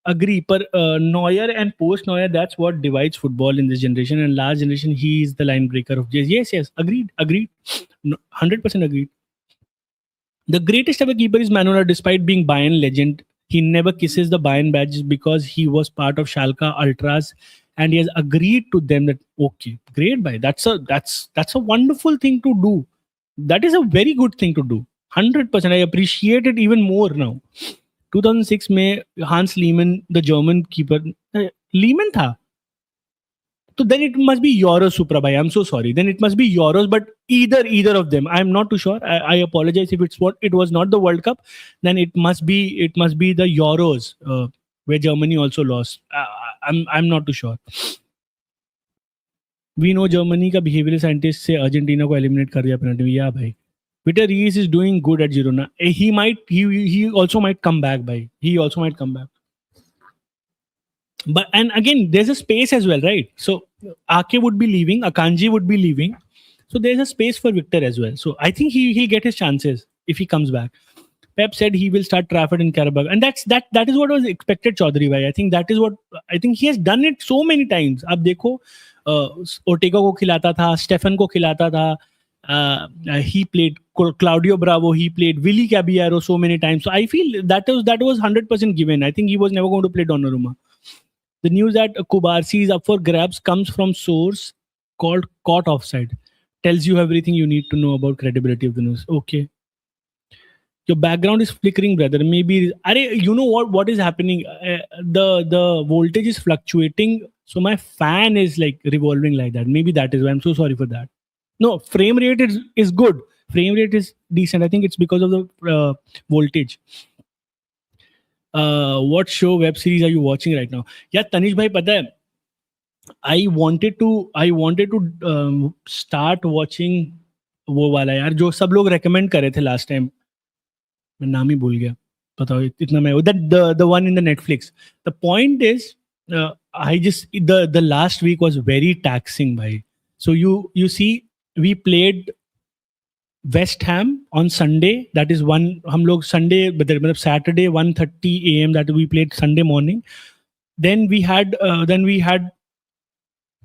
Agree, पर Neuer and post Neuer, that's what divides football in this generation. And last generation, he is the line breaker of Jays. Yes, agreed. 100% agreed. The greatest ever keeper is Manola. Despite being Bayern legend, he never kisses the Bayern badges because he was part of Schalke Ultras, and he has agreed to them that okay, great, bhai. That's a wonderful thing to do. That is a very good thing to do. 100%. I appreciate it even more now. 2006 में Hans Lehmann, the German keeper, Lehmann था. So then it must be Euros, Supra bhai. I'm so sorry. Then it must be Euros, but either of them. I'm not too sure. I apologize if it was not the World Cup. Then it must be the Euros where Germany also lost. I'm not too sure. We know Germany का behavioral scientist से Argentina को eliminate कर दिया penalty. Yeah, भाई. Peter Rees is doing good at Girona. He also might come back, bhai. He also might come back. But and again, there's a space as well, right? So Ake would be leaving, Akanji would be leaving. So there's a space for Victor as well. So I think he'll get his chances if he comes back. Pep said he will start Trafford in Carabao, and that is what was expected, Chaudhary bhai. I think that is what he has done it so many times. अब देखो, Ortega को खिलाता था, Stefan को खिलाता था. He played Claudio Bravo, he played Willy Caballero so many times. So I feel that was 100% given. I think he was never going to play Donnarumma. The news that Kubarsi is up for grabs comes from source called Caught Offside. Tells you everything you need to know about credibility of the news. Okay. Your background is flickering, brother. Maybe, you know what is happening? The voltage is fluctuating. So my fan is like revolving like that. Maybe that is why. I'm so sorry for that. No, frame rate is good. Frame rate is decent. I think it's because of the voltage. What show, web series are you watching right now? Yeah, Tanish bhai, pata hai, I wanted to start watching वो वाला यार जो सब लोग recommend करे थे last time. मैं नाम ही भूल गया. बताओ इतना मैं that the one in the Netflix. The point is, I just the last week was very taxing, bhai. So you see, we played West Ham on Sunday. That is one. हम लोग Sunday, मतलब Saturday 1:30 a.m. that we played Sunday morning. Then we had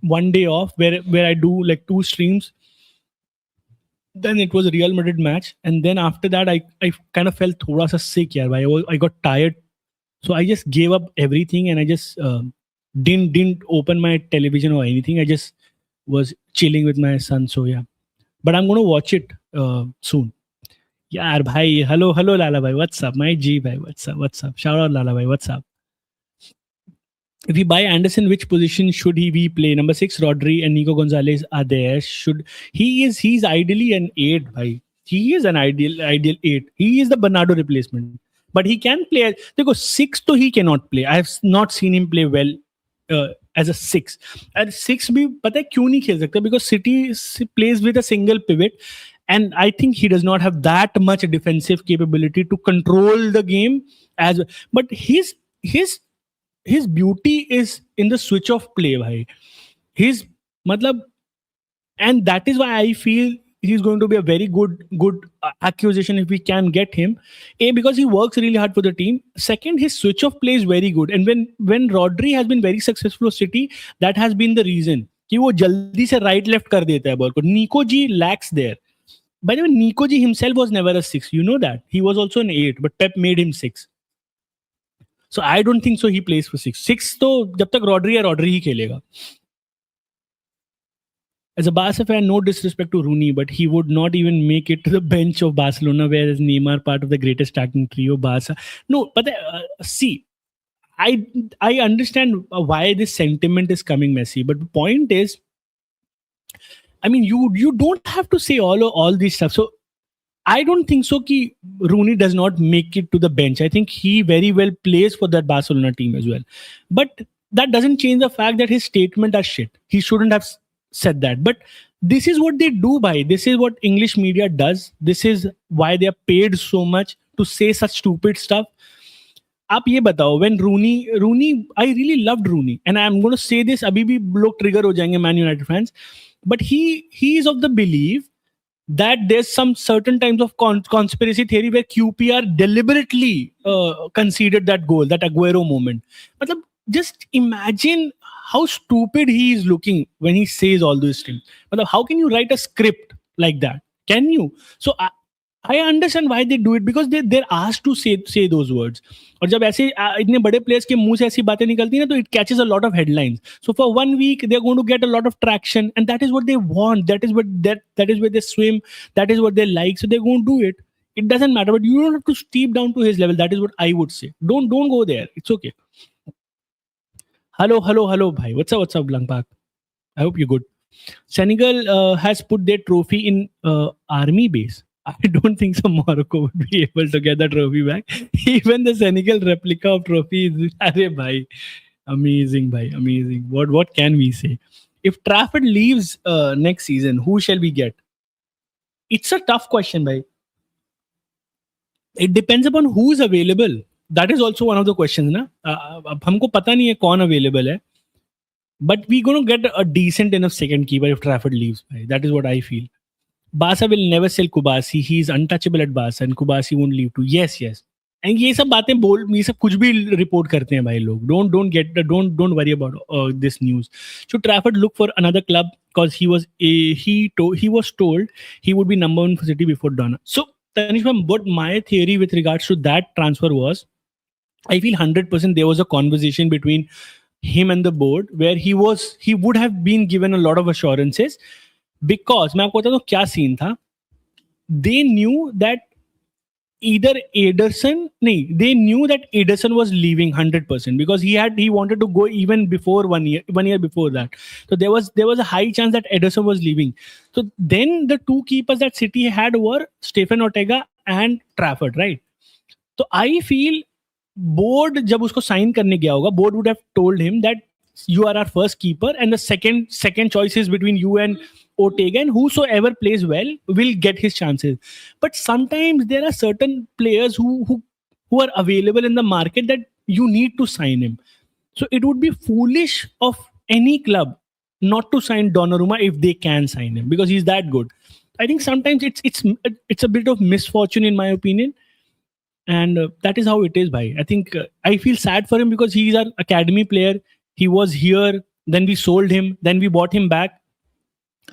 one day off where I do like two streams. Then it was a Real Madrid match, and then after that I kind of felt thoda sa sick, yaar. I got tired, so I just gave up everything and I just didn't open my television or anything. I just was chilling with my son. So yeah, but I'm gonna watch it soon. यार भाई hello लाला भाई WhatsApp my जी भाई WhatsApp shout out लाला भाई WhatsApp if we buy Anderson, which position should he be play? Number 6, Rodri and Nico Gonzalez are there. Should he's ideally an 8, bhai. He is an ideal 8. He is the Bernardo replacement. But he can play because 6 to he cannot play. I have not seen him play well as a 6. At 6 भी पता है क्यों नहीं खेल सकता? Because City plays with a single pivot. And I think he does not have that much defensive capability to control the game as well. But his beauty is in the switch of play, bhai. His matlab, and that is why I feel he's going to be a very good acquisition if we can get him. A, because he works really hard for the team. Second, his switch of play is very good. And when Rodri has been very successful for City, that has been the reason कि वो जल्दी से right left कर देता है ball को. Nico G lacks there. By the way, Nico G himself was never a 6. You know that. He was also an 8, but Pep made him 6. So I don't think so he plays for 6. 6 तो जब तक Rodri ही खेलेगा. As a Barca fan, no disrespect to Rooney, but he would not even make it to the bench of Barcelona, whereas Neymar part of the greatest attacking trio, Barca. No, but see, I understand why this sentiment is coming, Messi. But the point is, I mean, you don't have to say all this stuff. So I don't think so कि Rooney does not make it to the bench. I think he very well plays for that Barcelona team as well. But that doesn't change the fact that his statement are shit. He shouldn't have said that. But this is what they do by. This is what English media does. This is why they are paid so much to say such stupid stuff. आप ये बताओ when Rooney I really loved Rooney and I'm going to say this अभी भी लोग trigger हो जाएंगे Man United fans, but he is of the belief that there's some certain types of conspiracy theory where QPR deliberately conceded that goal, that Aguero moment. Matlab, just imagine how stupid he is looking when he says all these things. Matlab, how can you write a script like that? Can you? So I understand why they do it because they're asked to say those words. और जब ऐसे इतने बड़े players के मुंह से ऐसी बातें निकलती हैं ना तो it catches a lot of headlines. So for 1 week they're going to get a lot of traction and that is what they want. That is where they swim. That is what they like. So they're going to do it. It doesn't matter, but you don't have to steep down to his level. That is what I would say. Don't go there. It's okay. Hello, bhai. What's up, Langpak? I hope you're good. Senegal has put their trophy in army base. I don't think so Morocco would be able to get the trophy back. Even the Senegal replica of trophy is bhai. Amazing, bhai. Amazing. What can we say? If Trafford leaves next season, who shall we get? It's a tough question, bhai. It depends upon who is available. That is also one of the questions, na? हमको पता नहीं है कौन available है. But we're going to get a decent enough second keeper if Trafford leaves. Bhai. That is what I feel. Barca will never sell Kubasi. He is untouchable at Barca and Kubasi won't leave too. Yes. And ये सब बातें ये सब कुछ भी report करते हैं भाई लोग. Don't worry about this news. Should Trafford look for another club because he was told he would be number 1 for City before Donna. So Tanishma, what my theory with regards to that transfer was, I feel 100% there was a conversation between him and the board where he would have been given a lot of assurances. Because मैं आपको बताता हूँ क्या scene था. They knew that they knew that Ederson was leaving 100% because he wanted to go even before 1 year before that. So there was a high chance that Ederson was leaving. So then the two keepers that City had were Stephen Ortega and Trafford, right? So I feel board जब उसको sign करने गया होगा, board would have told him that you are our first keeper and the second choice is between you and Ortega, and whosoever plays well will get his chances. But sometimes there are certain players who are available in the market that you need to sign him. So it would be foolish of any club not to sign Donnarumma if they can sign him because he's that good. I think sometimes it's a bit of misfortune in my opinion, and that is how it is. Bhai, I think I feel sad for him because he's our academy player. He was here, then we sold him, then we bought him back.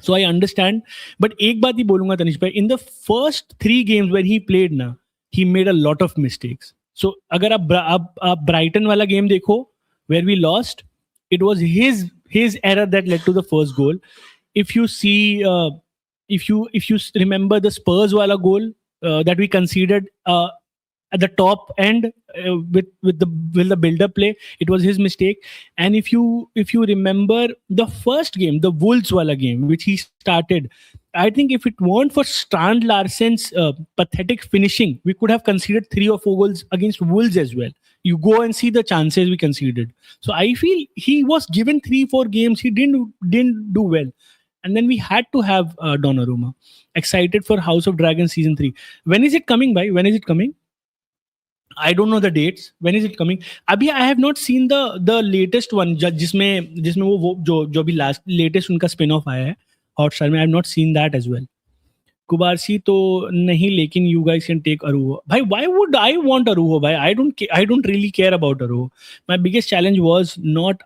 So I understand. But एक बात ही बोलूंगा तनिष भाई, in the first 3 games when he played ना, he made a lot of mistakes. So अगर आप Brighton वाला game देखो where we lost, it was his error that led to the first goal. If you see, if you remember the Spurs wala goal that we conceded at the top end with the build up play, it was his mistake. And if you remember the first game, the Wolves wala game which he started, I think if it weren't for Strand Larsen's pathetic finishing, we could have conceded 3 or 4 goals against Wolves as well. You go and see the chances we conceded. So I feel he was given 3-4 games, he didn't do well. And then we had to have Donnarumma. Excited for House of Dragons season 3. When is it coming by? When is it coming? I don't know the dates. When is it coming? अभी I have not seen the latest one जिसमें वो जो भी last latest उनका spin off आया है Hotstar में. I have not seen that as well. कुबारसी तो नहीं, लेकिन you guys can take Arujo. भाई, why would I want Arujo? भाई, I don't really care about Arujo. My biggest challenge was not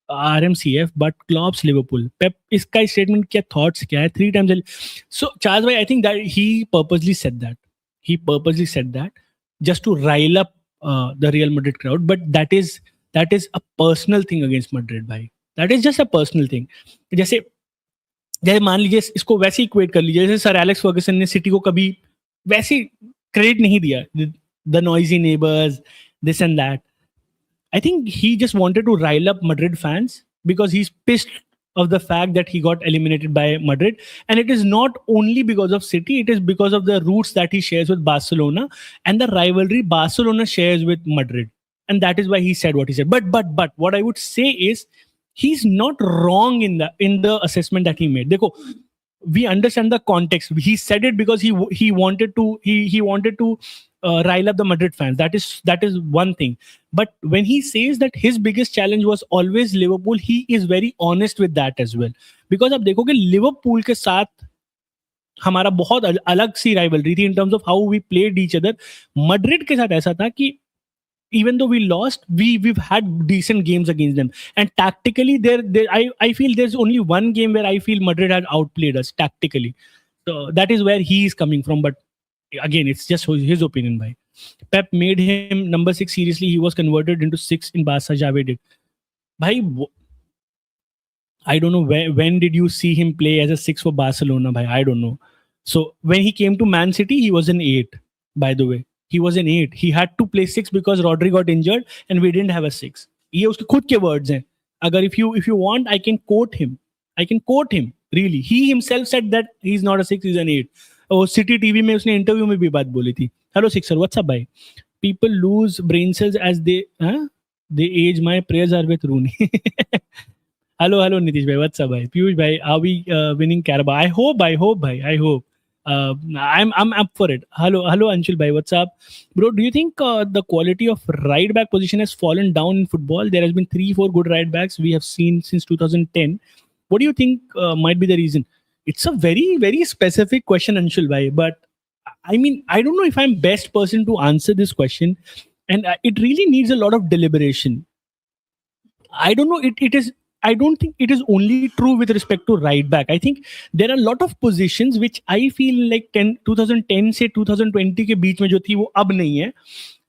RMCF but Klopp's Liverpool. Pep इसका statement क्या thoughts क्या है 3 times. So Charles भाई, I think that he purposely said that just to rile up the Real Madrid crowd. But that is a personal thing against Madrid, भाई. That is just a personal thing. जैसे मान लीजिए इसको वैसे equate कर लीजिए जैसे सर एलेक्स फर्गसन ने सिटी को कभी वैसे क्रेडिट नहीं दिया, the noisy neighbours, this and that. I think he just wanted to rile up Madrid fans because he's pissed of the fact that he got eliminated by Madrid. And it is not only because of City, it is because of the roots that he shares with Barcelona and the rivalry Barcelona shares with Madrid. And that is why he said what he said. But what I would say is he's not wrong in the assessment that he made. Dekho, we understand the context. He said it because he wanted to rile up the Madrid fans. That is one thing. But when he says that his biggest challenge was always Liverpool, he is very honest with that as well. Because आप देखोगे Liverpool के साथ हमारा बहुत अलग सी rivalry थी in terms of how we played each other. Madrid के साथ ऐसा था कि even though we lost, we've had decent games against them. And tactically, I feel there's only one game where I feel Madrid had outplayed us tactically. So that is where he is coming from. But again, it's just his opinion, bhai. Pep made him number 6 seriously. He was converted into 6 in Barca. Javed did. Bhai, I don't know when did you see him play as a 6 for Barcelona, bhai? I don't know. So when he came to Man City, he was an 8, by the way. He was an 8. He had to play 6 because Rodri got injured and we didn't have a 6. ये उसके खुद के words हैं. अगर if you want, I can quote him. Really. He himself said that he's not a 6, he's an 8. और City TV में उसने interview में भी बात बोली थी. Hello Sixer, what's up, bhai? People lose brain cells as they age. My prayers are with Rooney. hello Nitish bhai, what's up, bhai? Piyush bhai, are we winning Carabao? I hope, bhai. I hope. I'm up for it. Hello Anshul bhai, what's up, bro? Do you think the quality of right back position has fallen down in football? There has been 3-4 good right backs we have seen since 2010. What do you think might be the reason? It's a very, very specific question, Anshul bhai, but I mean, I don't know if I'm best person to answer this question, and it really needs a lot of deliberation. I don't know. I don't think it is only true with respect to right back. I think there are a lot of positions which I feel like 2010 से 2020 के बीच में जो थी वो अब नहीं है.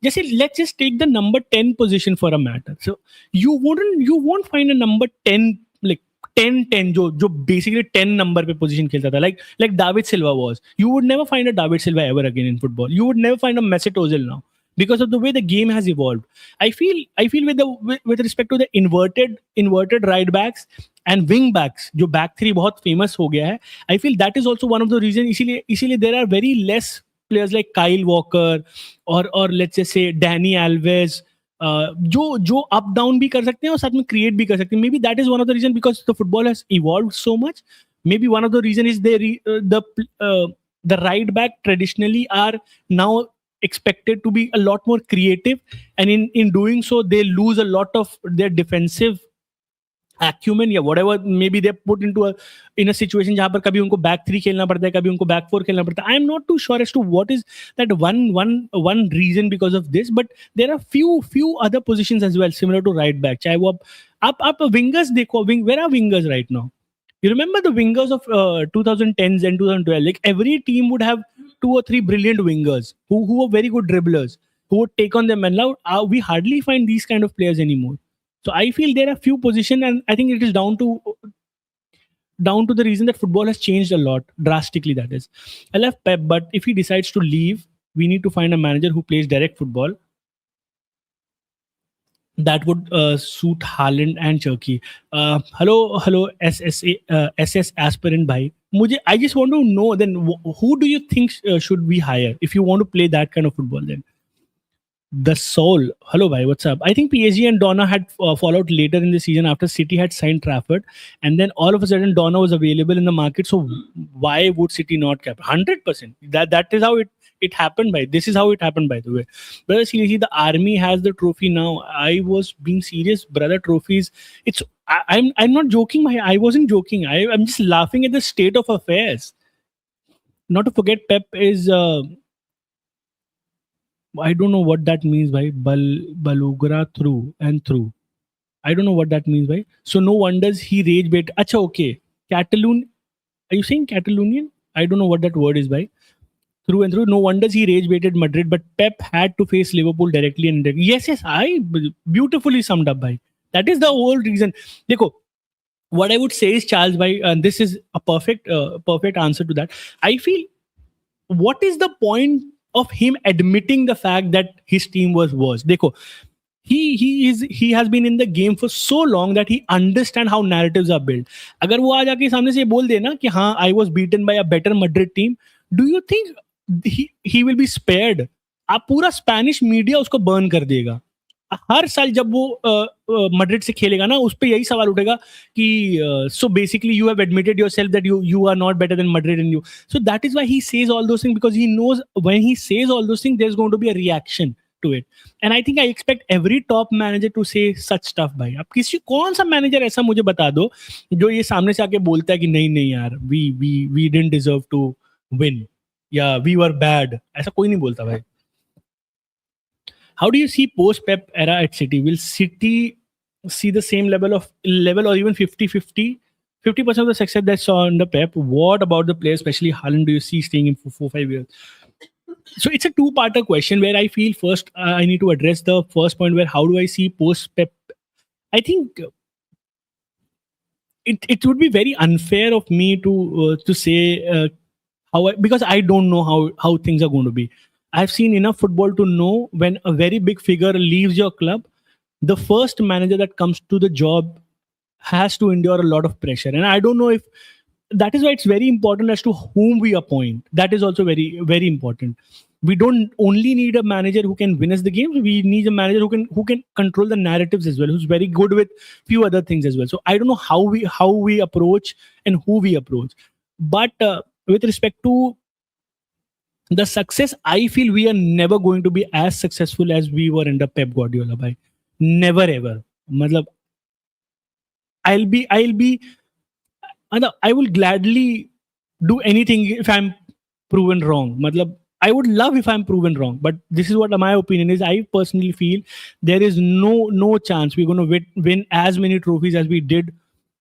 जैसे let's just take the number 10 position for a matter. So you won't find a number 10 like 10 जो basically 10 number पे position खेलता था like David Silva was. You would never find a David Silva ever again in football. You would never find a Mesut Ozil now. Because of the way the game has evolved. I feel with respect to the inverted right backs and wing backs, जो back three बहुत famous हो गया है. I feel that is also one of the reasons. इसीलिए there are very less players like Kyle Walker or let's just say Danny Alves जो up down भी कर सकते हैं और साथ में create भी कर सकते हैं. Maybe that is one of the reasons because the football has evolved so much. Maybe one of the reasons is the right back traditionally are now expected to be a lot more creative, and in doing so they lose a lot of their defensive acumen या whatever maybe they're put into a situation जहाँ पर कभी उनको back three खेलना पड़ता है, कभी उनको back four खेलना पड़ता है. I'm not too sure as to what is that one reason because of this, but there are few other positions as well similar to right back. चाहे वो आप wingers देखो, where are wingers right now? You remember the wingers of 2010s and 2012? Like every team would have two or three brilliant wingers who were very good dribblers who would take on them. And now we hardly find these kind of players anymore. So I feel there are few positions, and I think it is down to the reason that football has changed a lot drastically. That is, I love Pep, but if he decides to leave, we need to find a manager who plays direct football that would suit Haaland and Turkey. Hello, SS aspirant bhai. I just want to know then who do you think should we hire if you want to play that kind of football then? The soul. Hello, bhai. What's up? I think PSG and Donna had followed later in the season after City had signed Trafford, and then all of a sudden Donna was available in the market. So why would City not cap? 100%. That is how it happened. By this is how it happened. By the way, brother, seriously, the army has the trophy now. I was being serious, brother. Trophies. I'm not joking. I wasn't joking. I'm just laughing at the state of affairs. Not to forget, Pep is. I don't know what that means by Balugra through and through. I don't know what that means by. So no wonders he rage bait. Acha, okay. Catalan. Are you saying Catalonian? I don't know what that word is by. Through and through. No wonders he rage baited Madrid, but Pep had to face Liverpool directly and indirectly. Yes. I beautifully summed up by. That is the whole reason. Dekho, what I would say is Charles by, and this is a perfect answer to that. I feel what is the point of him admitting the fact that his team was worse? Dekho, he has been in the game for so long that he understand how narratives are built. अगर वो आज आके सामने से बोल देना कि हाँ I was beaten by a better Madrid team, do you think he will be spared? आप पूरा स्पेनिश मीडिया उसको बर्न कर देगा. हर साल जब वो मैड्रिड से खेलेगा ना, उस पे यही सवाल उठेगा कि so basically you have admitted yourself that you are not better than Madrid and you. So that is why he says all those things, because he knows when he says all those things there is going to be a reaction to it. And I think I expect every top manager to say such stuff. भाई अब किसी कौन सा manager ऐसा मुझे बता दो जो ये सामने से आके बोलता है कि नहीं नहीं यार we didn't deserve to win या वी वर बैड. ऐसा कोई नहीं बोलता भाई. How do you see post-Pep era at City? Will City see the same level or even 50-50? 50% of the success they saw under Pep. What about the players, especially Haaland, do you see staying in for 4-5 years? So it's a two-parter question where I feel first I need to address the first point where how do I see post-Pep? I think it would be very unfair of me to say because I don't know how things are going to be. I've seen enough football to know when a very big figure leaves your club, the first manager that comes to the job has to endure a lot of pressure. And I don't know if that is why it's very important as to whom we appoint. That is also very, very important. We don't only need a manager who can win us the game. We need a manager who can control the narratives as well, who's very good with few other things as well. So I don't know how we approach and who we approach. But with respect to the success, I feel we are never going to be as successful as we were under Pep Guardiola. Bhai. Never ever. Matlab, I will gladly do anything if I'm proven wrong. Matlab, I would love if I'm proven wrong, but this is what my opinion is. I personally feel there is no chance we're going to win as many trophies as we did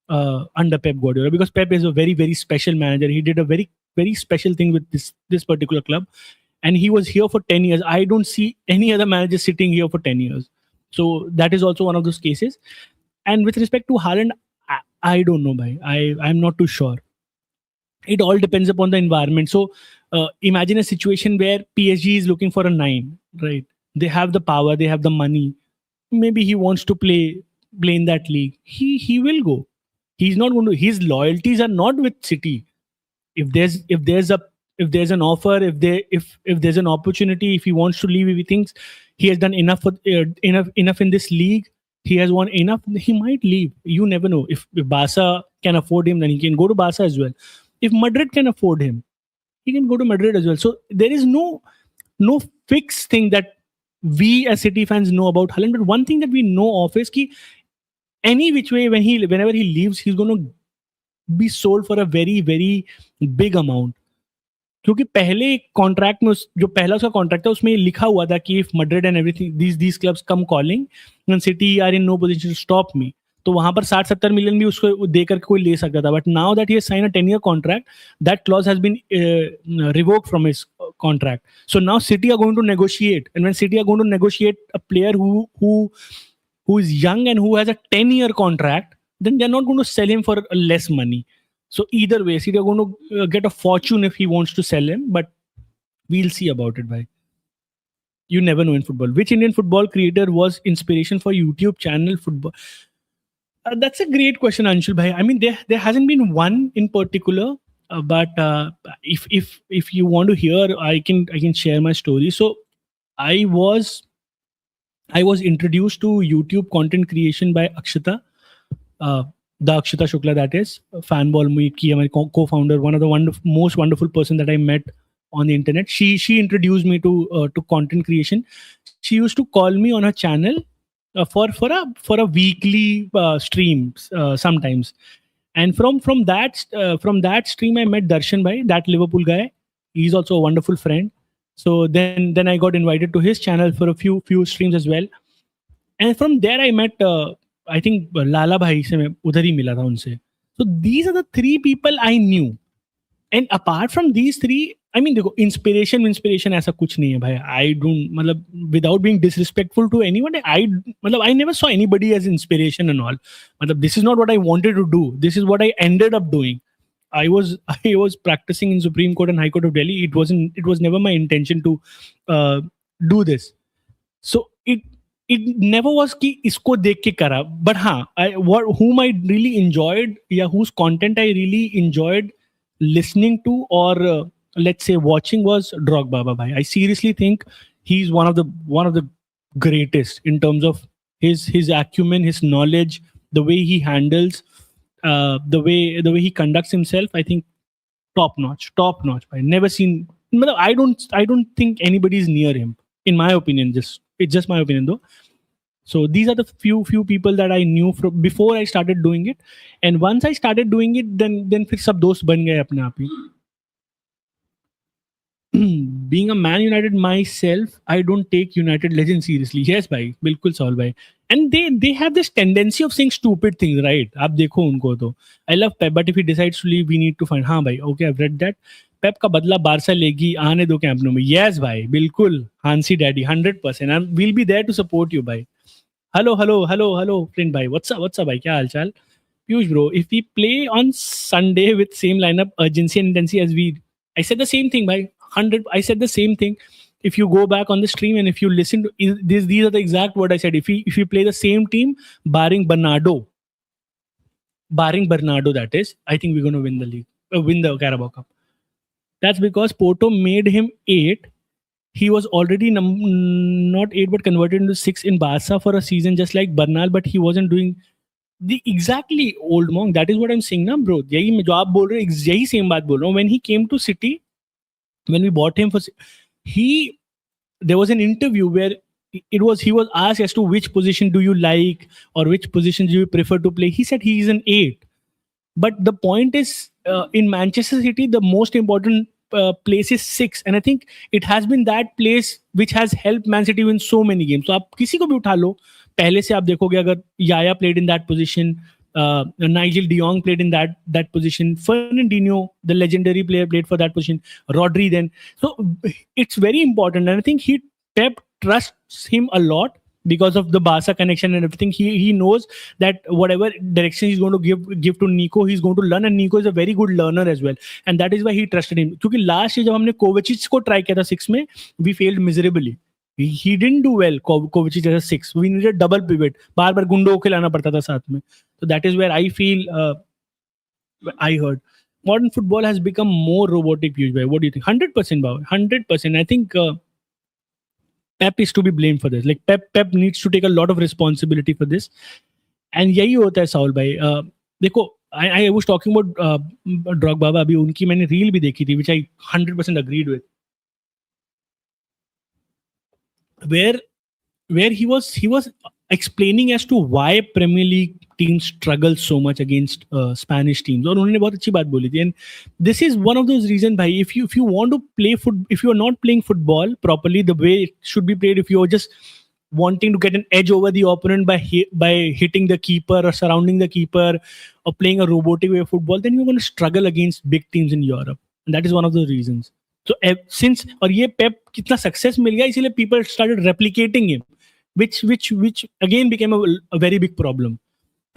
under Pep Guardiola, because Pep is a very, very special manager. He did a very, very special thing with this particular club, and he was here for 10 years. I don't see any other manager sitting here for 10 years. So that is also one of those cases. And with respect to Haaland, I don't know, bhai. I'm not too sure. It all depends upon the environment. So imagine a situation where PSG is looking for a 9, right? They have the power, they have the money. Maybe he wants to play in that league. He will go. He's not going to. His loyalties are not with City. If there's an offer, if there's an opportunity, if he wants to leave, if he thinks he has done enough in this league, he has won enough, he might leave. You never know. If Barca can afford him, then he can go to Barca as well. If Madrid can afford him, he can go to Madrid as well. So there is no fixed thing that we as City fans know about Haaland. But one thing that we know of is that any which way, whenever he leaves, he's going to be sold for a very very big amount. क्योंकि पहले contract में जो पहला उसका contract था उसमें लिखा हुआ था कि if Madrid and everything these clubs come calling and City are in no position to stop me, तो वहां पर 60-70 मिलियन भी उसको देकर कोई ले सकता था. But now that he has sign a 10-year contract, that clause has been revoked from his contract. So now City are going to negotiate, and when City are going to negotiate a player who is young and who has a 10-year contract, then they're not going to sell him for less money. So either way, City are going to get a fortune if he wants to sell him, but we'll see about it, bhai. You never know in football. Which Indian football creator was inspiration for YouTube channel football? That's a great question, Anshul bhai. I mean, there hasn't been one in particular, but if you want to hear, I can share my story. So I was introduced to YouTube content creation by Akshita, the Akshita Shukla, that is Fanball Meet ki my co-founder, one of the most wonderful person that I met on the internet. She introduced me to content creation. She used to call me on her channel for a weekly stream sometimes, and from that stream I met Darshan bhai, that Liverpool guy. He's also a wonderful friend. So then I got invited to his channel for a few streams as well, and from there I met I think Lala bhai se मैं उधर ही मिला था उनसे. So these are the three people I knew, and apart from these three, I mean देखो inspiration ऐसा कुछ नहीं है भाई. I don't, मतलब without being disrespectful to anyone, I never saw anybody as inspiration and all. मतलब this is not what I wanted to do. This is what I ended up doing. I was practicing in Supreme Court and High Court of Delhi. It was never my intention to do this. So it never was कि इसको देख के करा. But हाँ, whom I really enjoyed, या whose content I really enjoyed listening to, or let's say watching, was Drogba bhai. I seriously think he's one of the greatest in terms of his acumen, his knowledge, the way he handles, the way he conducts himself. I think top notch. I never seen. I don't think anybody is near him, in my opinion. It's just my opinion though. So these are the few people that I knew from before I started doing it, and once I started doing it, then फिर सब दोस्त बन गए अपने आप ही. Being a Man United myself, I don't take United legends seriously. Yes, bhai, बिल्कुल Saul bhai. And they have this tendency of saying stupid things, right? आप देखो उनको तो. I love Pep, but if he decides to leave, we need to find. हाँ भाई, okay, I've read that. Pep का बदला Barça लेगी, आने दो कैंप नो में. Yes भाई, बिल्कुल. Hansi Daddy, 100%. And we'll be there to support you, bhai. Hello, friend bhai. What's up, bhai? क्या हाल चाल? Piyush bro, if we play on Sunday with same lineup, urgency and intensity as I said the same thing, bhai. 100. I said the same thing. If you go back on the stream and if you listen to these are the exact word I said. If we play the same team, barring Bernardo, that is, I think we're going to win the league, win the Carabao Cup. That's because Porto made him 8. He was already not 8 but converted into 6 in Barca for a season, just like Bernal, but he wasn't doing the exactly old monk. That is what I'm saying now, bro. यही जो आप बोल रहे हो, यही same बात बोल रहा हूँ. When he came to City, when we bought him there was an interview where he was asked as to which position do you like or which position do you prefer to play. He said he is an 8. But the point is, in Manchester City, the most important place is 6, and I think it has been that place which has helped Man City win so many games. So आप किसी को भी उठा लो, पहले से आप देखोगे अगर Yaya played in that position, Nigel de Jong played in that position, Fernandinho, the legendary player, played for that position, Rodri then. So it's very important, and I think Pep trusts him a lot because of the Barca connection and everything. He knows that whatever direction he's going to give to Nico, he's going to learn, and Nico is a very good learner as well, and that is why he trusted him. क्योंकि last year जब हमने Kovacic को try किया था 6 में, we failed miserably. He didn't do well. Kovacic as a 6. We needed double pivot. बार गुंडो को खिलाना पड़ता था साथ में. So that is where I feel I heard modern football has become more robotic. What do you think? 100%, Bhav. 100%. I think Pep is to be blamed for this. Like Pep needs to take a lot of responsibility for this. And यही होता है Saul भाई. देखो, I was talking about Drogba. अभी उनकी मैंने reel भी देखी थी, which I 100% agreed with. Where he was explaining as to why Premier League teams struggle so much against Spanish teams. और उन्होंने बहुत अच्छी बात बोली थी. And this is one of those reasons, भाई, if you want to play if you are not playing football properly the way it should be played, if you are just wanting to get an edge over the opponent by hitting the keeper or surrounding the keeper or playing a robotic way of football, then you're going to struggle against big teams in Europe. And that is one of the reasons. So since और ये Pep कितना success मिल गया, इसीलिए people started replicating him, which again became a very big problem.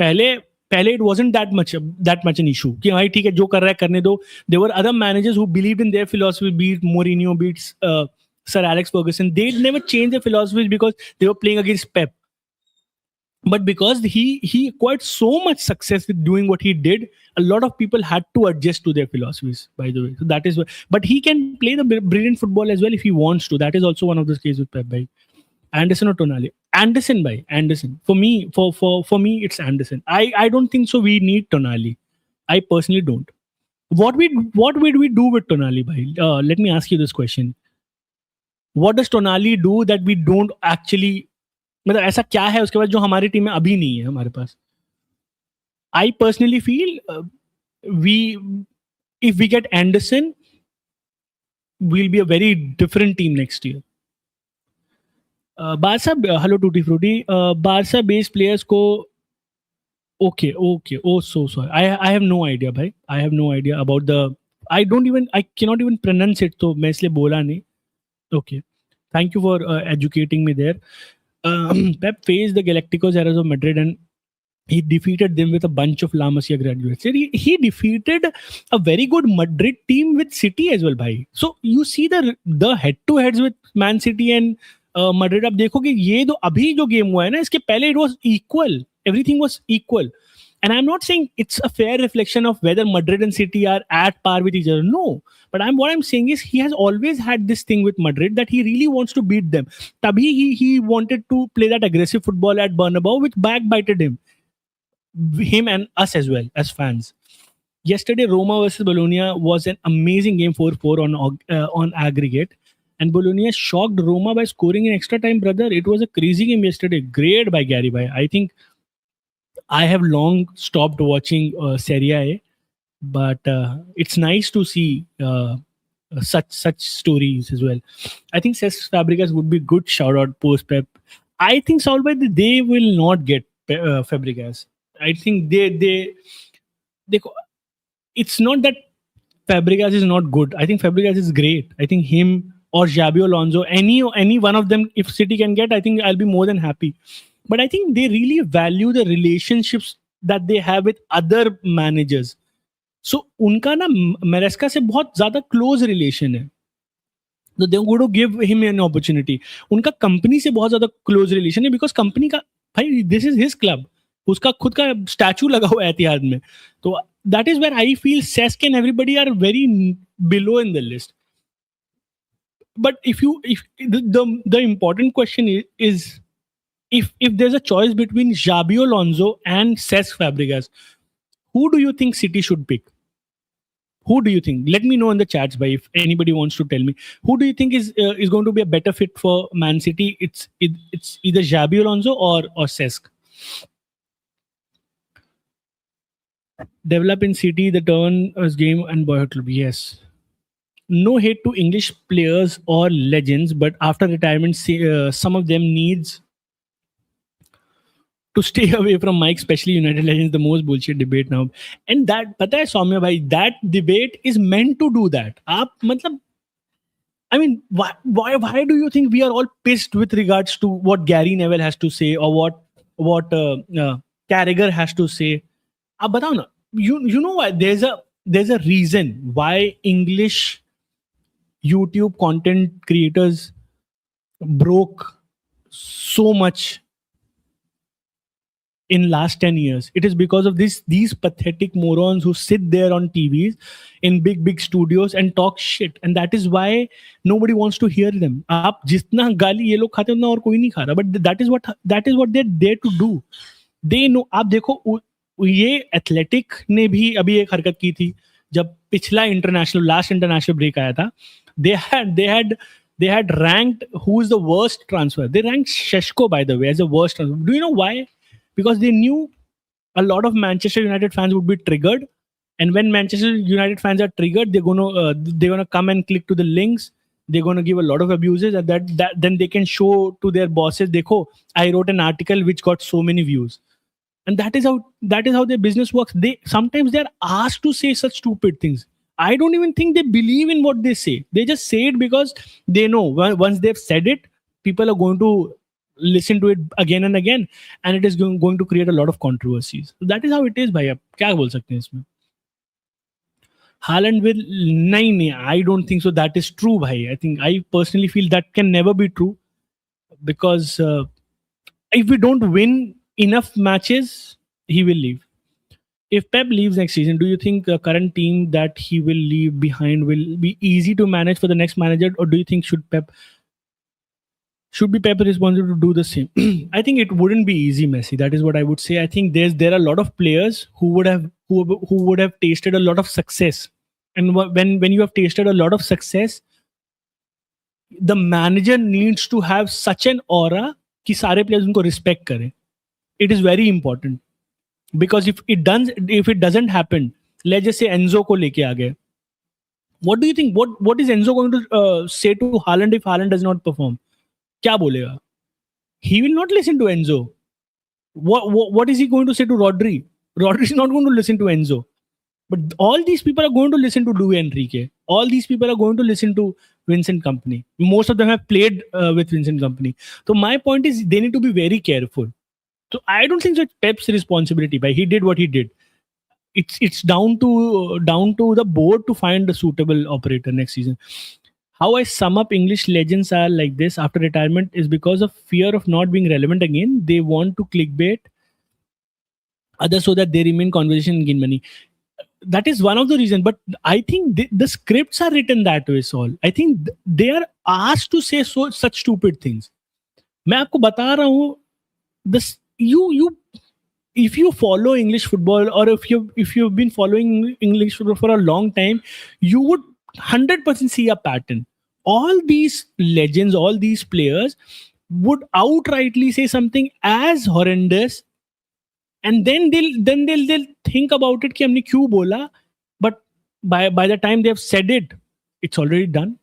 पहले it wasn't that much an issue कि भाई ठीक है जो कर रहा है करने दो. There were other managers who believed in their philosophy, be it Mourinho, be it Sir Alex Ferguson. They never changed their philosophies because they were playing against Pep. But because he acquired so much success with doing what he did, a lot of people had to adjust to their philosophies, by the way. So that is but he can play the brilliant football as well if he wants to. That is also one of those cases with Pep, bhai. Anderson or Tonali? Anderson, bhai. Anderson. For me, for me, it's Anderson. I don't think so. We need Tonali. I personally don't. What would we do with Tonali, bhai? Let me ask you this question. What does Tonali do that we don't actually? मतलब ऐसा क्या है उसके पास जो हमारी team में अभी नहीं है हमारे पास? I personally feel if we get Anderson, we'll be a very different team next year. Barca, hello Tutti Frutti. Barca based players को okay. Oh, so sorry. I have no idea, bhai. I have no idea about the. I cannot even pronounce it. तो मैं इसलिए बोला नहीं. Okay. Thank you for educating me there. Pep faced the Galacticos Heroes of Madrid and he defeated them with a bunch of La Masia graduates. He defeated a very good Madrid team with City as well, bhai. So you see the head-to-heads with Man City and Madrid. अब देखो कि ये जो अभी जो game हुआ है ना, इसके पहले it was equal. Everything was equal. And I'm not saying it's a fair reflection of whether Madrid and City are at par with each other. No. But what I'm saying is he has always had this thing with Madrid that he really wants to beat them. Tabhi he wanted to play that aggressive football at Bernabeu, which backbited him and us as well as fans. Yesterday, Roma versus Bologna was an amazing game, 4-4 on aggregate. And Bologna shocked Roma by scoring in extra time, brother. It was a crazy game yesterday. Great by Gary Bhai. I think I have long stopped watching Serie A, but it's nice to see such stories as well. I think Cesc Fabregas would be good shout out post Pep. I think Solveig, they will not get Fabregas. I think they it's not that Fabregas is not good. I think Fabregas is great. I think him or Xabi Alonso, any one of them, if City can get, I think I'll be more than happy. But I think they really value the relationships that they have with other managers. So उनका ना Maresca से बहुत ज़्यादा close relation है. So they're going to give him an opportunity. उनका company से बहुत ज़्यादा close relation है because company का भाई this is his club. उसका खुद का statue लगा हुआ है एतिहाद में. तो that is where I feel Cesc and everybody are very below in the list. But if the important question is if there's a choice between Xabi Alonso and Cesc Fabregas, who do you think City should pick? Who do you think? Let me know in the chats, by if anybody wants to tell me. Who do you think is going to be a better fit for Man City? It's either Xabi Alonso or Cesc. Develop in City the turn as game and boyhood club. Yes. No hate to English players or legends, but after retirement, some of them needs to stay away from Mike, especially United Legends, the most bullshit debate now. And that, pata hai Soumya bhai, that debate is meant to do that. I mean, why do you think we are all pissed with regards to what Gary Neville has to say or what Carragher has to say? Ab batao na. You know why? There's a reason why English YouTube content creators broke so much in last 10 years. It is because of these pathetic morons who sit there on TVs in big studios and talk shit, and that is why nobody wants to hear them. आप जितना गाली ये लोग खाते हैं उतना और कोई नहीं खा रहा, but that is what they're there to do. They know. आप देखो ये एथलेटिक ने भी अभी एक हरकत की थी जब पिछला लास्ट इंटरनेशनल ब्रेक आया था. They had They had ranked who is the worst transfer. They ranked Sheshko, by the way, as the worst transfer. Do you know why? Because they knew a lot of Manchester United fans would be triggered, and when Manchester United fans are triggered, they're gonna come and click to the links. They're gonna give a lot of abuses, and that then they can show to their bosses, "Dekho, I wrote an article which got so many views." And that is how their business works. They sometimes they're asked to say such stupid things. I don't even think they believe in what they say. They just say it because they know once they've said it, people are going to listen to it again and again, and it is going to create a lot of controversies. So that is how it is, भैया. क्या बोल सकते हैं इसमें? Haaland will नहीं, I don't think so. That is true, bhai. I personally feel that can never be true, because if we don't win enough matches, he will leave. If Pep leaves next season, do you think the current team that he will leave behind will be easy to manage for the next manager, or do you think should be Pep responsible to do the same? I think it wouldn't be easy, Messi. That is what I would say. I think there are a lot of players who would have tasted a lot of success, and when you have tasted a lot of success, the manager needs to have such an aura कि सारे players उनको respect करें. It is very important, because if it doesn't happen, let's just say Enzo को लेके आ गए. What do you think? What is Enzo going to say to Haaland if Haaland does not perform? क्या बोलेगा? He will not listen to Enzo. What is he going to say to Rodri? Rodri is not going to listen to Enzo. But all these people are going to listen to Luis Enrique. All these people are going to listen to Vincent Kompany. Most of them have played with Vincent Kompany. So my point is, they need to be very careful. So I don't think it's Pep's responsibility. But he did what he did. It's down to the board to find a suitable operator next season. How I sum up English legends are like this after retirement is because of fear of not being relevant again. They want to clickbait others so that they remain conversation and gain money. That is one of the reasons. But I think the scripts are written that way, Saul. I think they are asked to say such stupid things. मैं आपको बता रहा हूँ, this if you follow English football, or if you've been following English football for a long time, you would 100% see a pattern. All these legends, all these players would outrightly say something as horrendous, and then they'll think about it कि हमने क्यों बोला, but by the time they have said it, it's already done.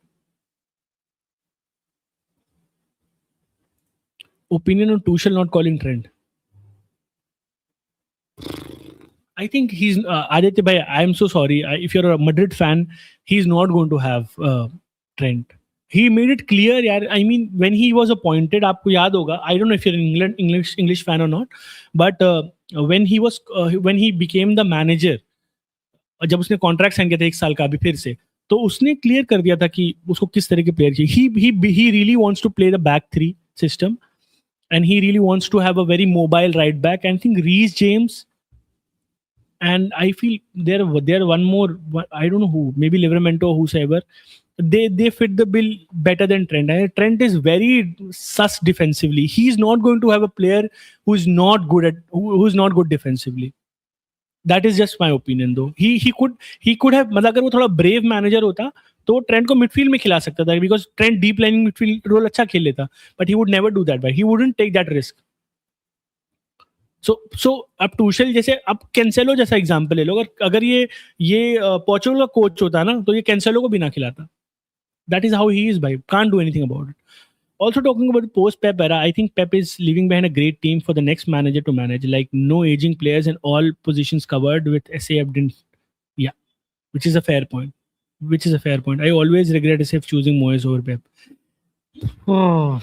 Opinion on Tuchel not calling Trent. I think he's Aditya bhai, I'm so sorry. If you're a Madrid fan, he's not going to have Trent. He made it clear, yaar. I mean, when he was appointed, आपको याद होगा. I don't know if you're an English fan or not, but when he became the manager, जब उसने contract sign किया था 1 साल का अभी फिर से, तो उसने क्लियर कर दिया था कि उसको किस तरह के प्लेयर चाहिए. He really wants to play the back three system, and he really wants to have a very mobile right back. And I think Reece James, and I feel there one more, I don't know who, maybe Livramento or whosoever, they fit the bill better than Trent. And Trent is very sus defensively. He's not going to have a player who's not good defensively. That is just my opinion, though. He could have, मतलब अगर वो थोड़ा brave manager होता, तो Trent को midfield में खिला सकता था, because Trent deep lining midfield role अच्छा खेल लेता, but he would never do that. He wouldn't take that risk. So अब टूशल जैसे, अब कैंसेलो जैसा एग्जांपल ले लो. अगर ये पोर्चुगल का कोच होता ना, तो ये कैंसेलो को भी ना खिलाता. That is how he is भाई. Can't do anything about it. Also talking about the post-Pep era, I think Pep is leaving behind a great team for the next manager to manage. Like no aging players and all positions covered with SA Abdin. Yeah, which is a fair point. I always regret SF choosing Moyes over Pep. Oh.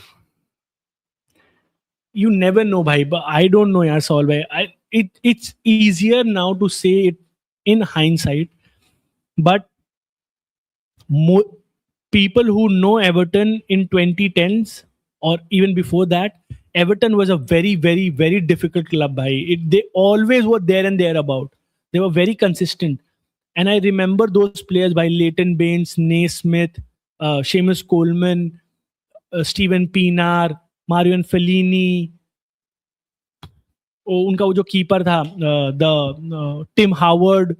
You never know, bhai. But I don't know, yaar, Saul bhai. It's easier now to say it in hindsight, but people who know Everton in 2010s or even before that, Everton was a very, very, very difficult club, bhai. They always were there and thereabout. They were very consistent. And I remember those players by Leighton Baines, Naismith, Seamus Coleman, Steven Pienaar, Marion Fellini. उनका वो जो keeper था, the Tim Howard.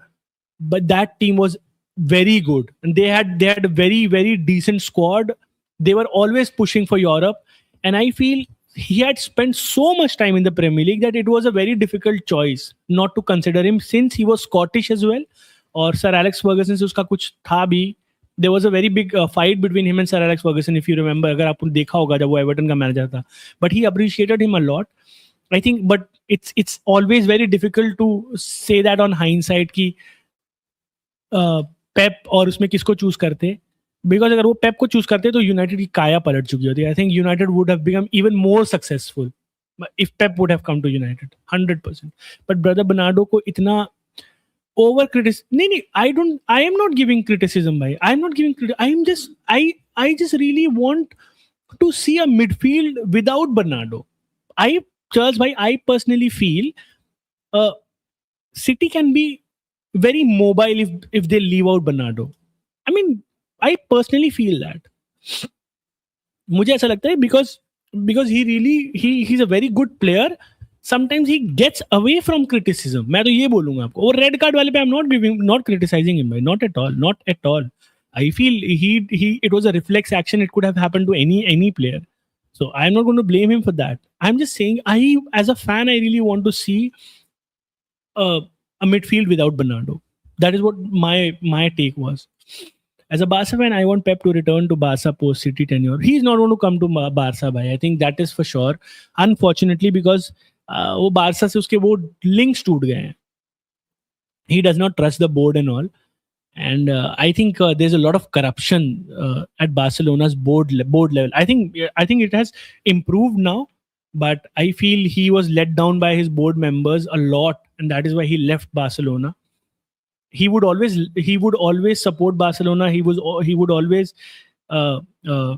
But that team was very good, and they had a very, very decent squad, They were always pushing for Europe, and I feel he had spent so much time in the Premier League that it was a very difficult choice not to consider him since he was Scottish as well. Or Sir Alex Ferguson से उसका कुछ था भी. There was a very big fight between him and Sir Alex Ferguson, if you remember, अगर आपने देखा होगा जब वो एवर्टन का मैनेजर था. But he appreciated him a lot. I think, but it's always very difficult to say that on hindsight कि पेप और उसमें किसको चूज करते. बिकॉज अगर वो पेप को चूज करते तो यूनाइटेड की काया पलट चुकी होती. I think United would have become even more successful if Pep would have come to United 100%. But brother Bernardo को इतना ओवर क्रिटिस नहीं, I am not giving criticism भाई. I am not giving, I just really want to see a midfield without Bernardo. I Charles भाई, I personally feel City can be very mobile if they leave out Bernardo. I mean, I personally feel that. मुझे ऐसा लगता है because he really he's a very good player. Sometimes he gets away from criticism. मैं तो ये बोलूंगा आपको. और रेड कार्ड वाले पे I'm not criticizing him, not at all. I feel it was a reflex action. It could have happened to any player. So I'm not going to blame him for that. I'm just saying, as a fan, I really want to see a midfield without Bernardo. That is what my take was. As a Barca fan, I want Pep to return to Barca post City tenure. He's not going to come to Barca, bhai. I think that is for sure. Unfortunately, because वो Barca से उसके वो links टूट गए हैं. He does not trust the board and all. And I think there's a lot of corruption at Barcelona's board level. I think it has improved now, but I feel he was let down by his board members a lot, and that is why he left Barcelona. He would always support Barcelona. He would always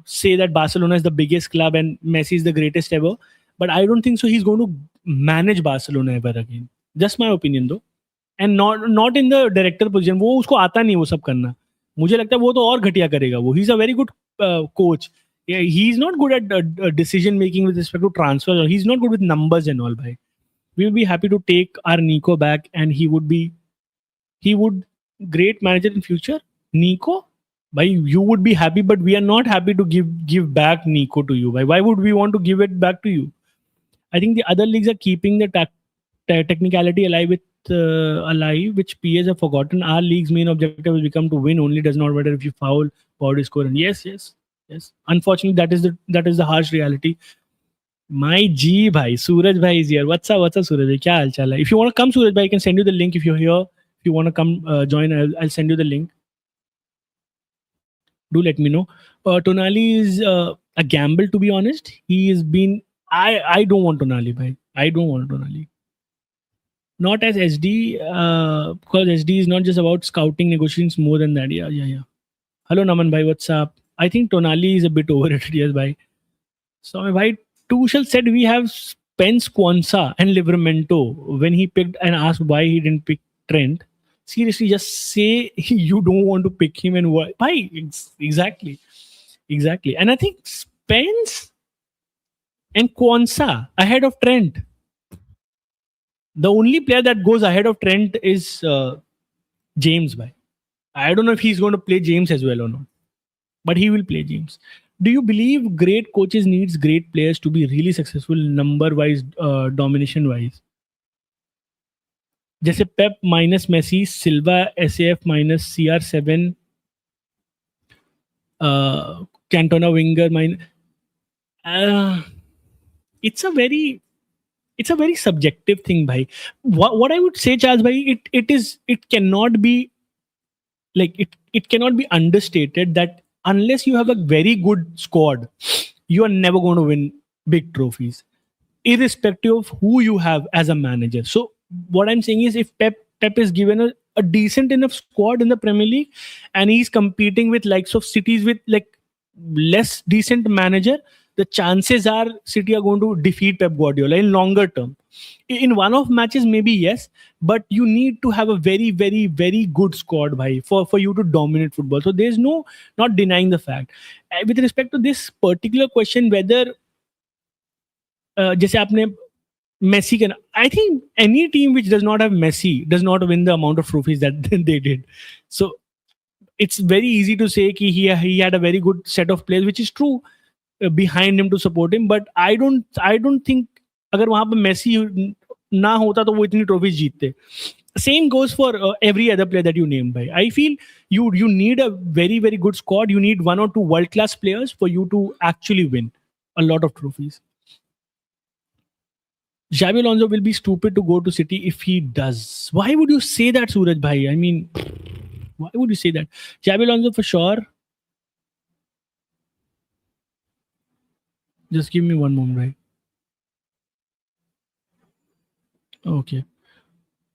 say that Barcelona is the biggest club and Messi is the greatest ever. But I don't think so. He's going to manage Barcelona ever again. Just my opinion, though. And not in the director position. वो उसको आता नहीं वो सब करना. मुझे लगता है वो तो और घटिया करेगा. वो he is a very good coach. He is not good at decision making with respect to transfer. He is not good with numbers and all. भाई, we will be happy to take our Nico back and he would great manager in future. Nico भाई, you would be happy, but we are not happy to give back Nico to you. Why would we want to give it back to you? I think the other leagues are keeping the technicality alive, which PS have forgotten. Our league's main objective has become to win only. Does not matter if you foul, body score. And yes. Unfortunately, that is the harsh reality. My G bhai, Suraj bhai is here. What's up Suraj bhai? Kya hal chal hai? If you want to come, Suraj bhai, I can send you the link. If you're here, if you want to come join, I'll send you the link. Do let me know. Tonali is a gamble, to be honest. He has been. I don't want Tonali bhai. I don't want Tonali. Not as SD, because SD is not just about scouting negotiations, more than that. Yeah. Hello Naman bhai, what's up? I think Tonali is a bit overrated, yes bhai. So bhai, Tuchel said we have Spence, Quansah and Livramento when he picked and asked why he didn't pick Trent. Seriously, just say you don't want to pick him and why. Bhai, exactly. And I think Spence and Quansah ahead of Trent. The only player that goes ahead of Trent is James. Bhai, I don't know if he's going to play James as well or not, but he will play James. Do you believe great coaches needs great players to be really successful number-wise, domination-wise? जैसे Pep minus Messi, Silva SAF minus CR7, Cantona winger minus. It's a very subjective thing, bhai. What I would say, Charles bhai, it cannot be like it cannot be understated that unless you have a very good squad, you are never going to win big trophies, irrespective of who you have as a manager. So what I'm saying is, if Pep is given a decent enough squad in the Premier League and he's competing with likes of cities with like less decent manager, the chances are City are going to defeat Pep Guardiola in longer term. In one-off matches, maybe yes, but you need to have a very, very, very good squad, bhai, for you to dominate football. So there's not denying the fact. With respect to this particular question, whether जैसे आपने Messi can, I think any team which does not have Messi does not win the amount of trophies that they did. So it's very easy to say कि he had a very good set of players, which is true, behind him to support him. But I don't think अगर वहां पे Messi ना होता तो वो इतनी trophies जीतते. Same goes for every other player that you named. By I feel you need a very good squad. You need one or two world class players for you to actually win a lot of trophies. Xabi Alonso will be stupid to go to City if he does. Why would you say that, Suraj Bhai? I mean, why would you say that? Xabi Alonso for sure. Just give me one moment, right? Okay.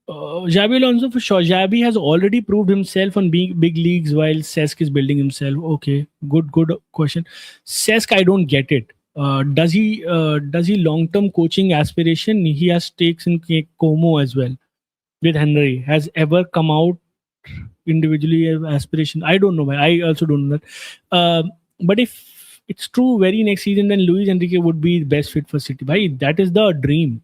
Xabi Alonso for sure. Xabi has already proved himself on being big leagues while Cesc is building himself. Okay, good question. Cesc, I don't get it. Does he long term coaching aspiration? He has stakes in Como as well with Henry. Has ever come out individually as aspiration? I don't know. I also don't know that. But if it's true, very next season, then Luis Enrique would be the best fit for City. Bhai, that is the dream.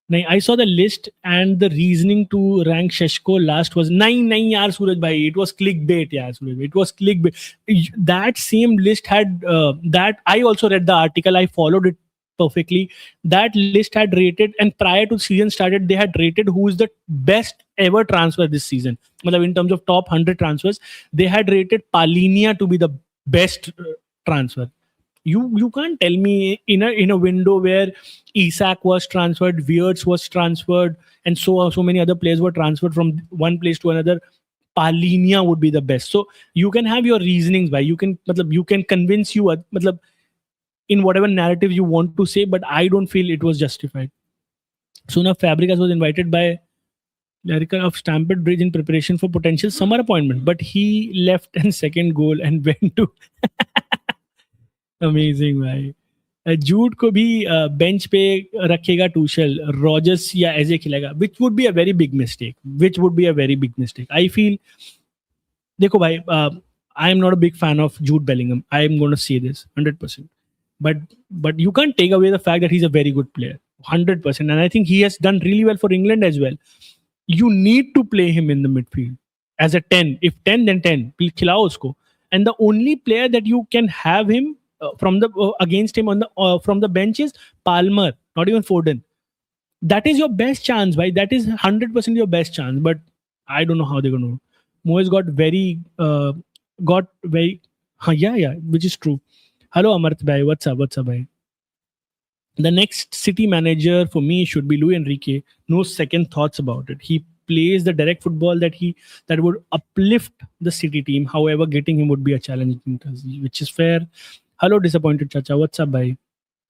I saw the list and the reasoning to rank Sheshko last was nine yaar Suraj bhai. It was clickbait, yeah, Suraj. It was clickbait. That same list had that. I also read the article. I followed it perfectly. That list had rated, and prior to season started, they had rated who is the best ever transfer this season. In terms of top 100 transfers, they had rated Palinia to be the best transfer. You can't tell me in a window where Isak was transferred, Wirtz was transferred, and so many other players were transferred from one place to another. Palinia would be the best. So you can have your reasonings by you can convince you in whatever narrative you want to say, but I don't feel it was justified. Soon Fabregas was invited by Larica of Stamford Bridge in preparation for potential summer appointment, but he left in second goal and went to amazing भाई. जूड को भी bench पे रखेगा Tuchel, Rogers या AJ खिलेगा, which would be a very big mistake. I feel, देखो भाई, I am not a big fan of Jude Bellingham. I am gonna say this 100%. But you can't take away the fact that he's a very good player, 100%. And I think he has done really well for England as well. You need to play him in the midfield as a 10. If 10, then 10. खिलाओ उसको. And the only player that you can have him from the against him on the from the bench is Palmer, not even Foden. That is your best chance, right? That is 100% your best chance. But I don't know how they're going to. Moyes got very, yeah, which is true. Hello, Amarth bhai. What's up, bhai? The next City manager for me should be Luis Enrique. No second thoughts about it. He plays the direct football that would uplift the City team. However, getting him would be a challenge, which is fair. Hello, disappointed Chacha. What's up, bhai?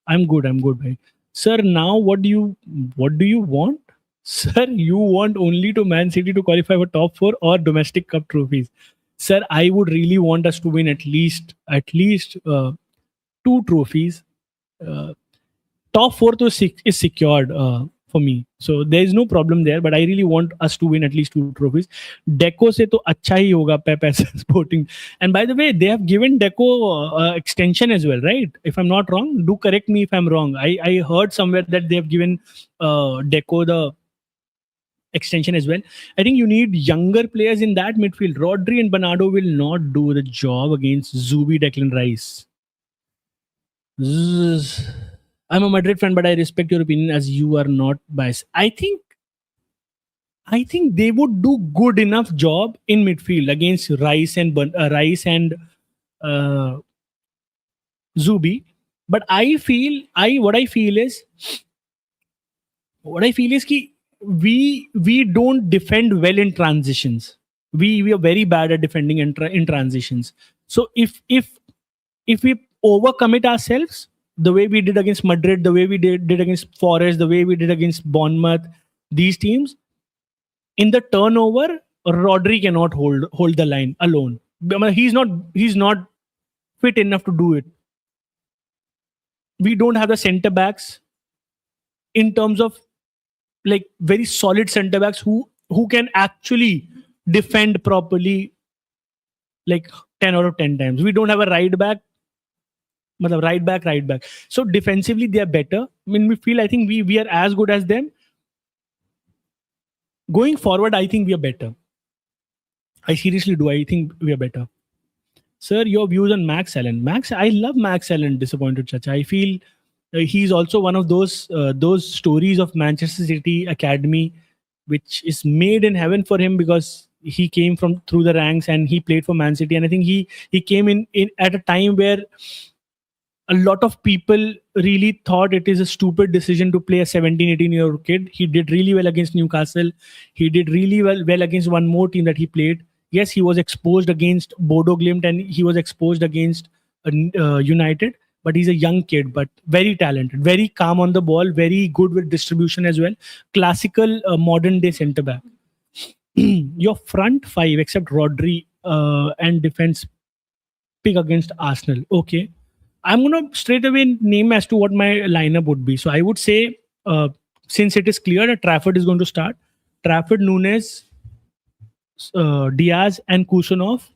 I'm good, bhai. Sir, now what do you want? Sir, you want only to Man City to qualify for top 4 or domestic cup trophies? Sir, I would really want us to win at least 2 trophies. Top 4 to 6 is secured for me. So there is no problem there, but I really want us to win at least 2 trophies. Deco se to acha hi hoga Pep Sporting. And by the way, they have given Deco extension as well, right? If I'm not wrong, do correct me if I'm wrong. I heard somewhere that they have given Deco the extension as well. I think you need younger players in that midfield. Rodri and Bernardo will not do the job against Zubi, Declan Rice. I'm a Madrid fan, but I respect your opinion as you are not biased. I think they would do good enough job in midfield against Rice and Zubi. But what I feel is ki we don't defend well in transitions. We are very bad at defending in transitions. So if we overcommit ourselves, the way we did against Madrid, the way we did against Forest, the way we did against Bournemouth, these teams, in the turnover, Rodri cannot hold the line alone. He's not fit enough to do it. We don't have the centre backs in terms of like very solid centre backs who can actually defend properly like 10 out of 10 times. We don't have a right back. Right back. So defensively they are better. I think we are as good as them. Going forward, I think we are better. I seriously do. I think we are better. Sir, your views on Max Allen. Max, I love Max Allen. Disappointed Chacha. I feel he's also one of those stories of Manchester City academy, which is made in heaven for him because he came from through the ranks and he played for Man City. And I think he came in at a time where a lot of people really thought it is a stupid decision to play a 17-18-year-old kid. He did really well against Newcastle. He did really well against one more team that he played. Yes, he was exposed against Bodo Glimt and he was exposed against United. But he's a young kid, but very talented, very calm on the ball, very good with distribution as well. Classical modern day centre back. Your front five, except Rodri and defense, pick against Arsenal. Okay. I'm going to straight away name as to what my lineup would be. So I would say, since it is clear that Trafford is going to start, Trafford, Nunes, Diaz, and Kusanov,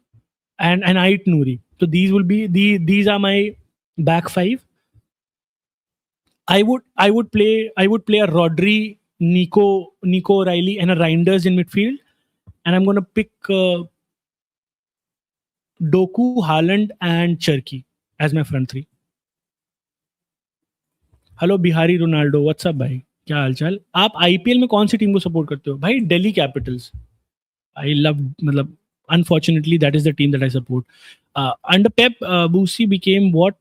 and Ait Nouri. So these are my back five. I would play a Rodri, Nico O'Reilly, and a Reinders in midfield, and I'm going to pick Doku, Haaland, and Cherki as my front three. Hello Bihari Ronaldo, what's up भाई, क्या हालचाल? आप IPL में कौन सी team को support करते हो? भाई दिल्ली कैपिटल्स. आई लव, मतलब unfortunately that is the team that I support. Under Pep, Busi became what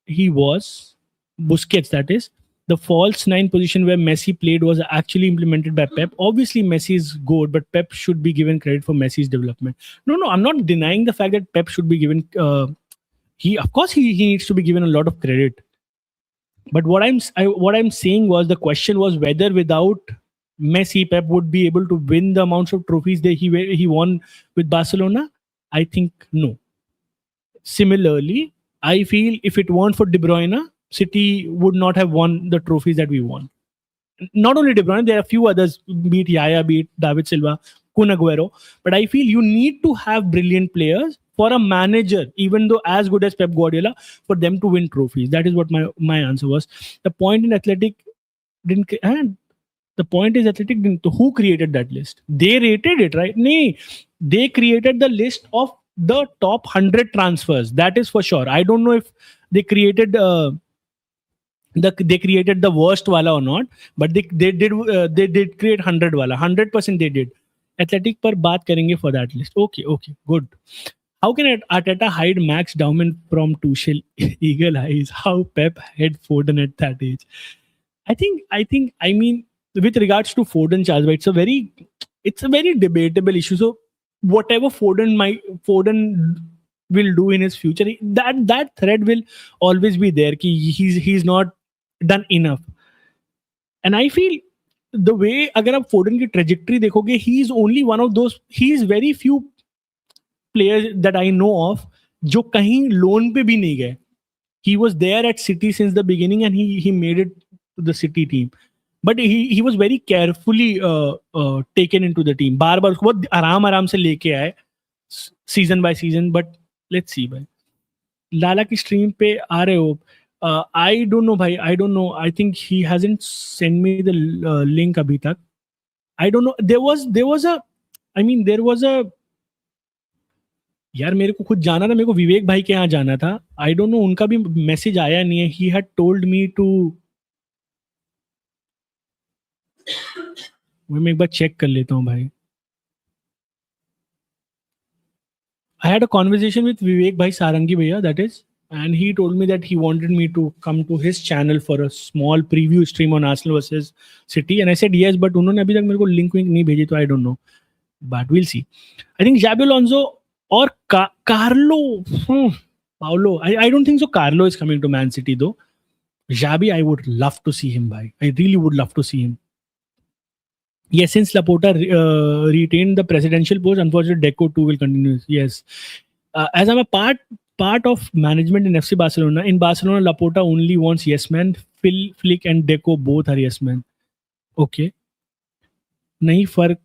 he was. Busquets, that is. The false nine position where Messi played was actually implemented by Pep. Obviously, Messi is good, but Pep should be given credit for Messi's development. No, I'm not denying the fact that Pep should be given. He needs to be given a lot of credit. But what I'm saying was, the question was whether without Messi, Pep would be able to win the amounts of trophies that he won with Barcelona. I think no. Similarly, I feel if it weren't for De Bruyne, City would not have won the trophies that we won. Not only De Bruyne, there are a few others, be it Yaya, be it David Silva, Kun Aguero. But I feel you need to have brilliant players for a manager, even though as good as Pep Guardiola, for them to win trophies. That is what my answer was. The point in Athletic didn't. The point is Athletic didn't. Who created that list? They rated it, right? No, they created the list of the top 100 transfers. That is for sure. I don't know if they created they created the worst wala or not, but they did create 100 wala. 100% they did. Athletic par baat karenge for that list. Okay, good. How can Arteta hide Max Dowman from Tuchel? Eagle eyes. How Pep had Foden at that age? I mean, with regards to Foden, Charles, it's a very debatable issue. So whatever Foden will do in his future, that thread will always be there. He's not done enough. And I feel the way, agar aap Foden ki trajectory dekhoge, he's only one of those. He's very few players that I know of जो कहीं loan पे भी नहीं गए. He was there at City since the beginning and he made it to the City team. But he was very carefully taken into the team. बार बार उसको बहुत आराम से लेके आए season by season. But let's see भाई. लाला की stream पे आ रहे हो. I don't know भाई. I don't know. I think he hasn't sent me the link अभी तक. I don't know. There was a यार मेरे को खुद जाना था, मेरे को विवेक भाई के यहाँ जाना था. आई डोंट नो, उनका भी मैसेज आया नहीं है. He had told me to, मैं एक बार चेक कर लेता हूँ भाई. I had a conversation with Vivek भाई सारंगी भैया, that is, and he told me that he wanted me to come to his channel for a small preview stream on Arsenal versus City, and I said yes, but उन्होंने अभी तक मेरे को link नहीं भेजी, तो I don't know, but we'll see. I think Xabi Alonso or Carlo, Paulo. I don't think so. Carlo is coming to Man City though. Xabi, I would love to see him. Bhai, I really would love to see him. Yes, since Laporta retained the presidential post, unfortunately, Deco too will continue. Yes, as I'm a part of management in FC Barcelona. In Barcelona, Laporta only wants yes men. Phil Flick and Deco both are yes men. Okay. नहीं फर्क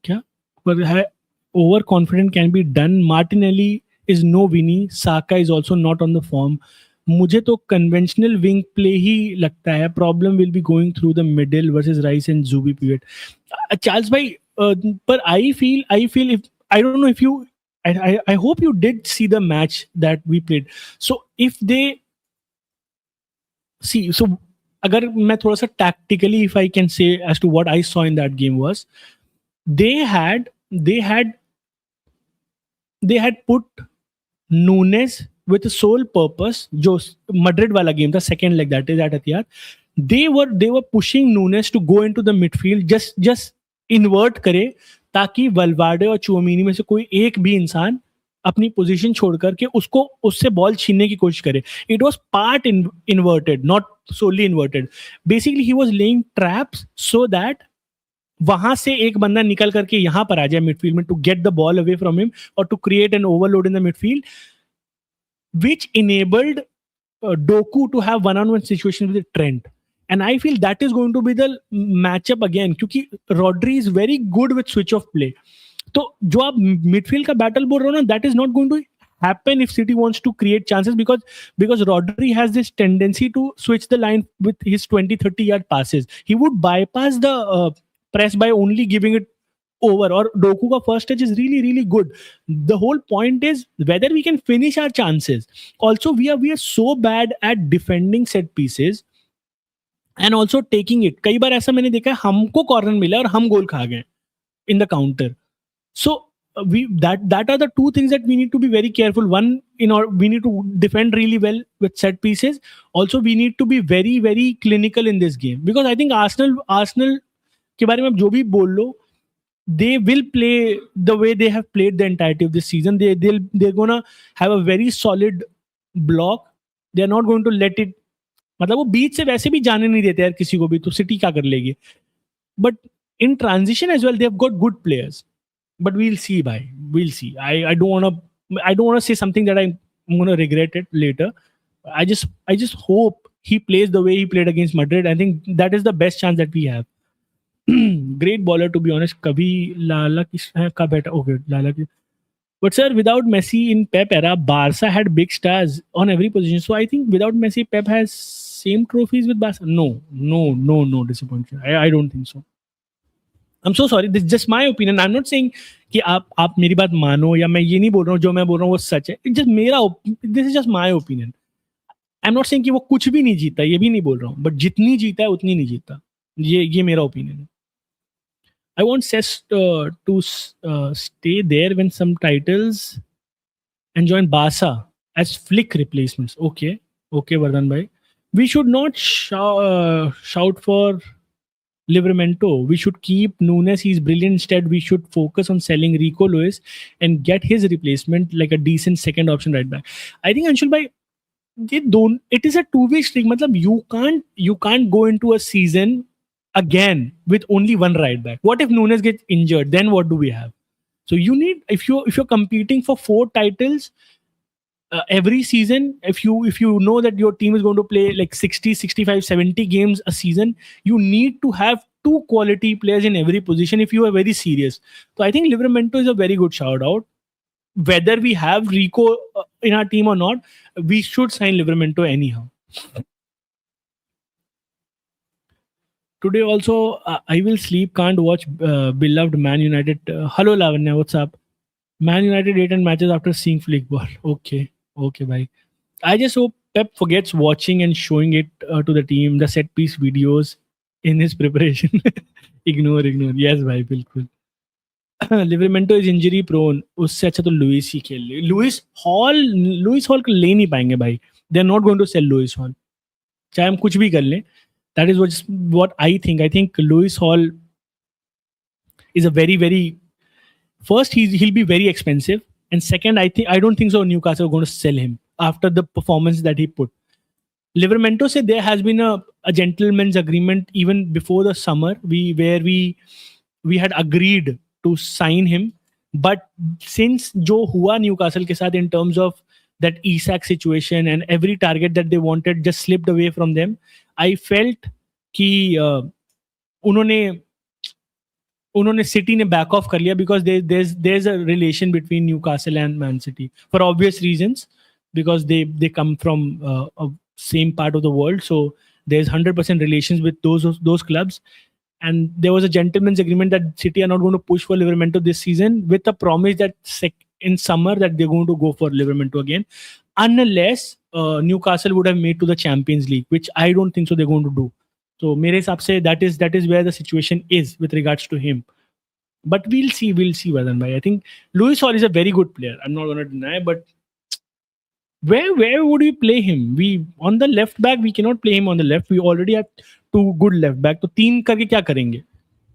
क्या? पर है. Overconfident can be done. Martinelli is no Vinny. Saka is also not on the form. मुझे तो conventional wing play ही लगता है. Problem will be going through the middle versus Rice and Zubi pivot. Charles भाई, पर I feel if I don't know if you. I hope you did see the match that we played. So if they see, so अगर मैं थोड़ा सा tactically, if I can say as to what I saw in that game was, they had they had they had put Nunes with the sole purpose, जो Madrid वाला game था, second leg that is at Etihad, they were pushing Nunes to go into the midfield, just invert करे ताकि वल्वार्डे और चुआमीनी में से कोई एक भी इंसान अपनी पोजीशन छोड़ करके उसको उससे बॉल छीनने की कोशिश करे. It was part inverted, not solely inverted. Basically he was laying traps so that वहां से एक बंदा निकल करके यहां पर आ जाए मिडफील्ड में, to get the ball away from him और to create an overload in the midfield, which enabled Doku to have one-on-one situation with Trent. And I feel that is going to be the matchup again, क्योंकि Rodri is very good with switch of play. तो जो आप midfield का battle बोल रहे हो ना, that is not going to happen if City wants to create chances, because Rodri has this tendency to switch the line with his 20-30 yard passes. He would bypass the press by only giving it over, or Doku ka first touch is really really good. The whole point is whether we can finish our chances. Also we are so bad at defending set pieces and also taking it. कई बार ऐसा मैंने देखा है, हमको corner मिला और हम गोल खा गए in the counter. So that are the two things that we need to be very careful. One, we need to defend really well with set pieces. Also we need to be very very clinical in this game, because I think Arsenal के बारे में आप जो भी बोल लो, they will play the way they have played the entirety of this season. They're gonna have a very solid block. They're not going to let it, मतलब वो बीच से वैसे भी जाने नहीं देते यार किसी को भी, तो सिटी क्या कर लेगी. But in transition as well, they've got good players. But we'll see, bhai. We'll see. I don't wanna say something that I'm gonna regret it later. I just hope he plays the way he played against Madrid. I think that is the best chance that we have. Great bowler, to be honest. कभी लाला किस का बेटा, okay, लाला की. But sir, without Messi in Pep era, Barca had big stars on every position. So I think without Messi, Pep has same trophies with Barca. No disappointment. I don't think so. I'm so sorry. This is just my opinion. I'm not saying कि आप मेरी बात मानो, या मैं ये नहीं बोल रहा हूँ जो मैं बोल रहा हूँ वो सच है. It's just this is just my opinion. I'm not saying कि वो कुछ भी नहीं जीता, ये भी नहीं बोल रहा हूँ. But जितनी जीता है उतनी नहीं जीता. ये मेरा opinion है. I want Cesc to stay there when some titles and join Barca as flick replacements. Okay, Vardhan bhai. We should not shout for Livramento. We should keep Nunes. He's brilliant. Instead, we should focus on selling Rico Lewis and get his replacement like a decent second option right back. I think Anshul bhai, it is a two-way street. Matlab you can't go into a season again with only one right back. What if Nunes gets injured? Then what do we have? So you need, if you're competing for 4 titles every season, if you know that your team is going to play like 60, 65, 70 games a season, you need to have 2 quality players in every position if you are very serious. So I think Livramento is a very good shout out. Whether we have Rico in our team or not, we should sign Livramento anyhow. Today also, I will sleep, can't watch beloved Man United. Hello Lavanya, what's up? Man United 8 matches after seeing flick ball. Okay, bye. I just hope Pep forgets watching and showing it to the team, the set piece videos in his preparation. ignore. Yes, bhai, bilkul. Livramento is injury prone. उससे अच्छा तो Louis ही खेल ले. Louis hall को ले नहीं पाएंगे भाई. They're not going to sell Lewis Hall. चाहे हम कुछ भी कर लें. That is what I think. I think Lewis Hall is a very, very, first he'll be very expensive, and second I don't think so Newcastle are going to sell him after the performance that he put. Livramento said there has been a gentleman's agreement even before the summer, where we had agreed to sign him, but since जो हुआ Newcastle के साथ in terms of that Isak situation and every target that they wanted just slipped away from them, I felt कि उन्होंने city ने back of कर लिया, because there's a relation between Newcastle and Man City for obvious reasons, because they come from a same part of the world, so there's 100% relations with those clubs. and there was a gentleman's agreement that City are not going to push for Livermento this season, with a promise that in summer that they're going to go for Livermento again, unless Newcastle would have made to the Champions League, which I don't think so they're going to do. So मेरे हिसाब से that is where the situation is with regards to him. But we'll see, Vadan bhai. I think Luis Hall is a very good player. I'm not going to deny, but where would we play him? We on the left back, we cannot play him on the left. We already have two good left back. तो तीन करके क्या करेंगे?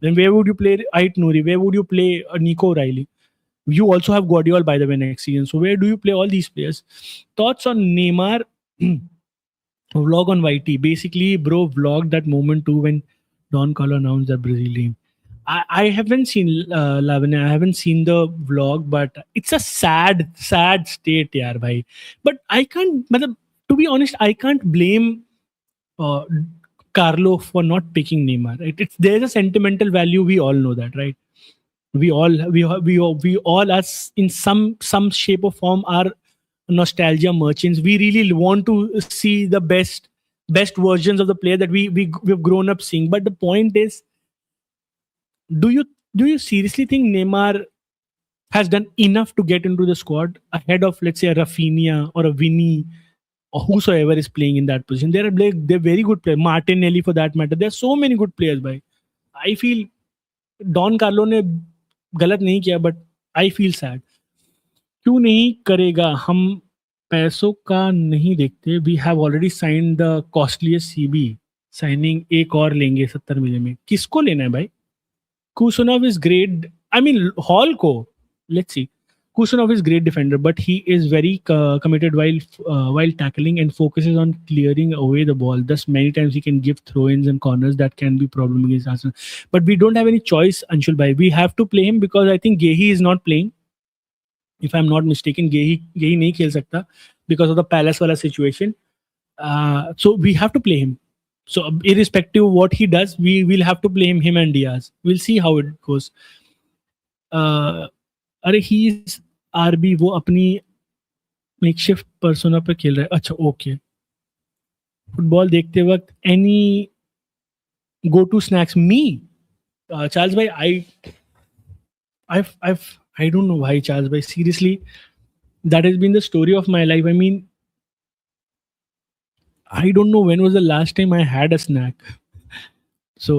Then where would you play Ait Nouri? Where would you play Nico O'Reilly? You also have Guardiola, by the way, next season. So where do you play all these players? Thoughts on Neymar? Vlog on YT. Basically, bro, vlogged that moment too when Don Carlo announced that Brazilian. I haven't seen Lavanya. I haven't seen the vlog, but it's a sad state, yaar, bhai. But I can't, to be honest, I can't blame Carlo for not picking Neymar. Right? There's a sentimental value. We all know that, right? We all as in some shape or form are nostalgia merchants. We really want to see the best versions of the player that we've grown up seeing. But the point is, do you seriously think Neymar has done enough to get into the squad ahead of, let's say, a Rafinha or a Vinny or whosoever is playing in that position? They're very good players. Martinelli, for that matter. There's so many good players. Bhai. I feel Don Carlo ने गलत नहीं किया, but I feel sad. क्यों नहीं करेगा? हम पैसों का नहीं देखते. We have already signed the costliest CB. Signing एक और लेंगे 70 मिलियन में. किसको लेना है भाई? Kusunov is great. I mean, Hall ko. Let's see. Kusunov is great defender, but he is very committed while tackling and focuses on clearing away the ball. Thus, many times he can give throw-ins and corners that can be problem against Arsenal. But we don't have any choice, Anshul bhai. We have to play him because I think Gehi is not playing. If I'm not mistaken, Gehi nahi khel sakta because of the Palace wala situation. So we have to play him. So irrespective of what he does, we will have to play him and Diaz. We'll see how it goes. अरे ही RB वो अपनी makeshift persona पे खेल रहा है. अच्छा okay. Football देखते वक्त any go to snacks me Charles भाई I don't know why, Charles भाई. Seriously, that has been the story of my life. I mean, I don't know when was the last time I had a snack. So,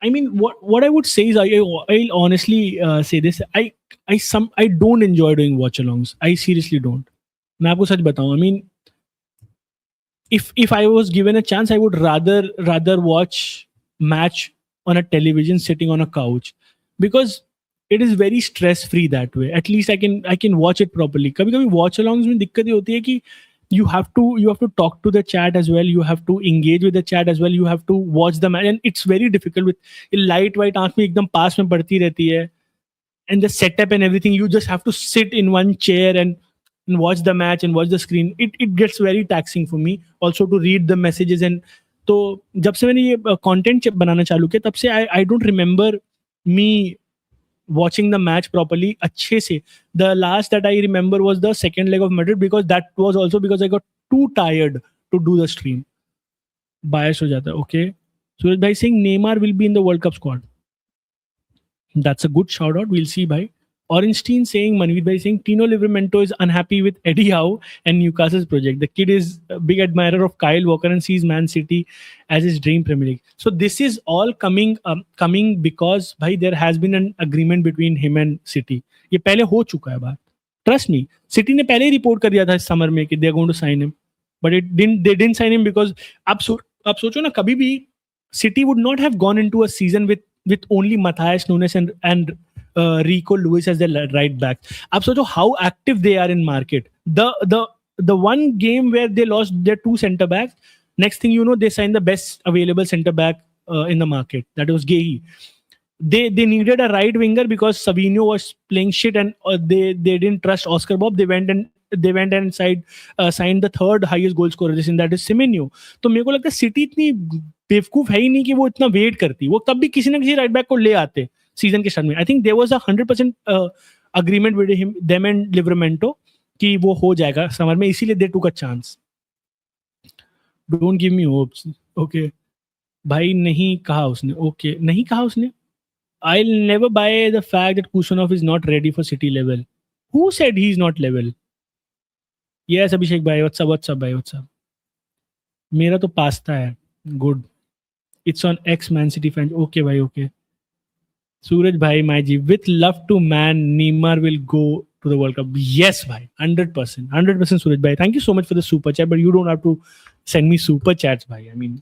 I mean, what I would say is, I'll honestly say this. I don't enjoy doing watch-alongs. I seriously don't. मैं आपको सच बताऊं. I mean, if I was given a chance, I would rather watch match on a television sitting on a couch, because it is very stress free that way. At least I can watch it properly. कभी-कभी watch-alongs में दिक्कत ये होती है कि you have to talk to the chat as well. You have to engage with the chat as well. You have to watch the match, and it's very difficult with light white आंख में एकदम पास में पड़ती रहती है, and the setup and everything. You just have to sit in one chair and watch the match and watch the screen. It gets very taxing for me also to read the messages. And तो जब से मैंने ये content बनाना चालू किया, तब से I don't remember me watching the match properly अच्छे से. The last that I remember was the second leg of Madrid, because that was also because I got too tired to do the stream. Bias हो जाता है. Okay. Suraj bhai saying Neymar will be in the World Cup squad. That's a good shout out. We'll see, bhai. Orenstein saying, Manveer bhai saying, Tino Livramento is unhappy with Eddie Howe and Newcastle's project. The kid is a big admirer of Kyle Walker and sees Man City as his dream Premier League. So this is all coming because, bhai, there has been an agreement between him and City. ये पहले हो चुका है बात. Trust me. City ने पहले ही report कर दिया था इस समर में कि they are going to sign him. But they didn't sign him because आप सोचो ना, कभी भी City would not have gone into a season with only Matthias Nunes and Rico Lewis as their right back. Ab socho how active they are in market. The one game where they lost their two center backs, next thing you know, they signed the best available center back in the market. That was Gehi. They needed a right winger because Savinho was playing shit, and they didn't trust Oscar Bob. They went and signed the third highest goal scorer this season, that is Semenyo. तो मेरे को लगता है city इतनी बेवकूफ है ही नहीं कि वो इतना वेट करती. वो तब भी किसी ना किसी राइट बैक को ले आते सीजन के स्टार्ट में. I think there was 100% agreement with them and Livramento कि वो हो जाएगा समर में, इसीलिए they took a chance. Don't give me hopes. Okay. भाई नहीं कहा उसने, ओके नहीं कहा उसने. I'll never buy the fact that Kusanov is not ready for city level. Who said he's not level? Yes, अभिषेक भाई, व्हाट्सअप भाई, व्हाट्सअप. मेरा तो पास्ता है. Good. It's on ex Man City fan. Okay भाई, okay. Suraj भाई my जी, with love to Man Neymar will go to the World Cup. Yes, bhai, 100%, 100%, Suraj bhai. Thank you so much for the super chat, but you don't have to send me super chats, bhai. I mean,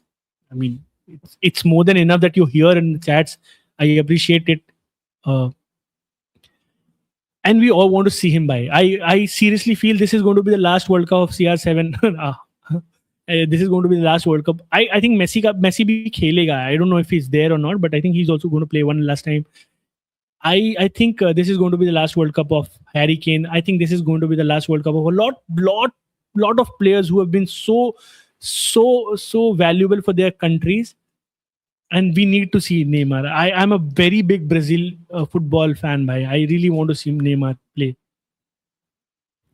it's more than enough that you're here in the chats. I appreciate it, uh, and we all want to see him, bhai. I seriously feel this is going to be the last World Cup of CR7. This is going to be the last World Cup. I think Messi bhi khelega. I don't know if he's there or not, but I think he's also going to play one last time. I think this is going to be the last World Cup of Harry Kane. I think this is going to be the last World Cup of a lot of players who have been so valuable for their countries, and we need to see Neymar. I'm a very big Brazil football fan, bhai. I really want to see Neymar play.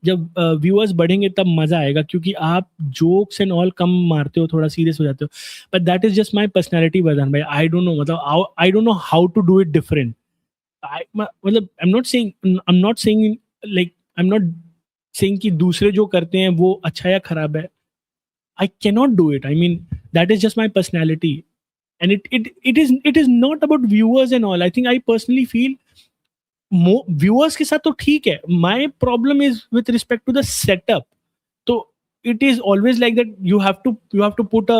जब viewers बढ़ेंगे तब मजा आएगा, क्योंकि आप jokes and all come मारते हो, थोड़ा सीरियस हो जाते हो. But that is just my personality, Vardan भाई. आई डोंट नो, मतलब I don't know how to do it different. मतलब आई एम नॉट सेइंग कि दूसरे जो करते हैं वो अच्छा या खराब है. I can not do it. I mean that is just my personality, and it is not about viewers and all. I think I personally feel viewers के साथ तो ठीक है. My problem is with respect to the setup. तो it is always like that you have to put a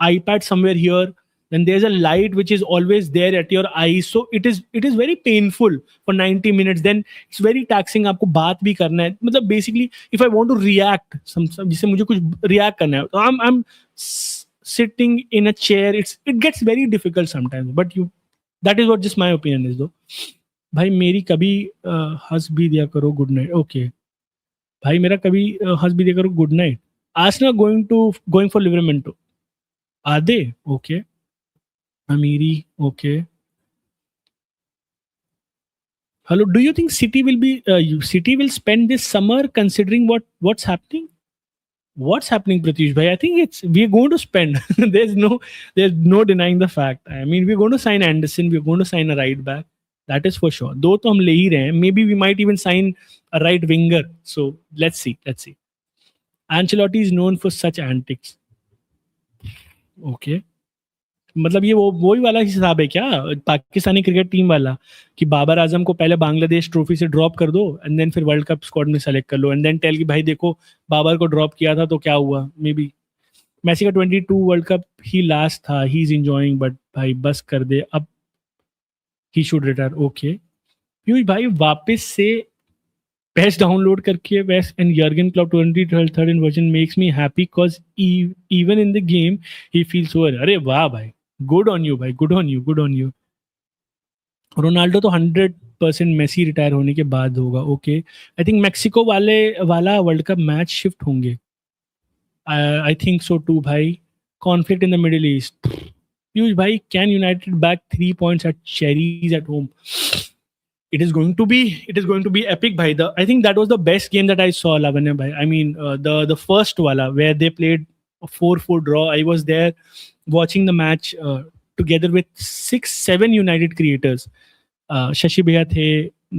iPad somewhere here, then there's a light which is always there at your eyes, so it is very painful for 90 minutes. Then it's very taxing. आपको बात भी करना है, मतलब basically if I want to react जिसे मुझे कुछ react करना है, तो I'm sitting in a chair. It gets very difficult sometimes, but that is what just my opinion is though. भाई मेरी कभी हंस भी दिया करो गुड नाइट. ओके भाई, मेरा कभी हंस भी दिया करो good night. Arsenal going for Livramento. Are they okay? Amiri, okay. Hello, do you think City will spend this summer, considering what's happening? What's happening, Pratish bhai? I think we're going to spend. there's no denying the fact. I mean, we're going to sign Anderson, we're going to sign a right back. That is for sure. दो तो हम ले ही रहे हैं. Maybe we might even sign a right winger. So let's see. Ancelotti is known for such antics. Okay. मतलब ये वही वाला हिसाब है क्या, पाकिस्तानी क्रिकेट टीम वाला, कि बाबर आजम को पहले बांग्लादेश ट्रॉफी से ड्रॉप कर दो एंड देन फिर वर्ल्ड कप स्क्वाड में सेलेक्ट कर लो, एंड देन टेल कि भाई देखो बाबर को ड्रॉप किया था तो क्या हुआ. मे बी मैसी का 22 वर्ल्ड कप ही लास्ट था, ही इज एंजॉयिंग, बट भाई बस कर दे अब, he should retire. Okay Piyush भाई, वापस से पैच डाउनलोड करके west and Jurgen Klopp 2013 version makes me happy because even in the game he feels over. अरे वाह भाई, गुड ऑन यू भाई, गुड ऑन यू. रोनाल्डो तो 100% मेसी रिटायर होने के बाद होगा. ओके आई थिंक मैक्सिको वाला वर्ल्ड कप मैच शिफ्ट होंगे. आई थिंक सो टू भाई. कॉन्फ्लिक्ट इन द मिडिल ईस्ट. पीयूष भाई, can United back 3 points at Cherries at home? It is going to be epic bhai. I think that was the best game that I saw, Lavanya bhai. I mean the first wala where they played a 4-4 draw. I was there watching the match together with 6-7 United creators. Shashi bhaiya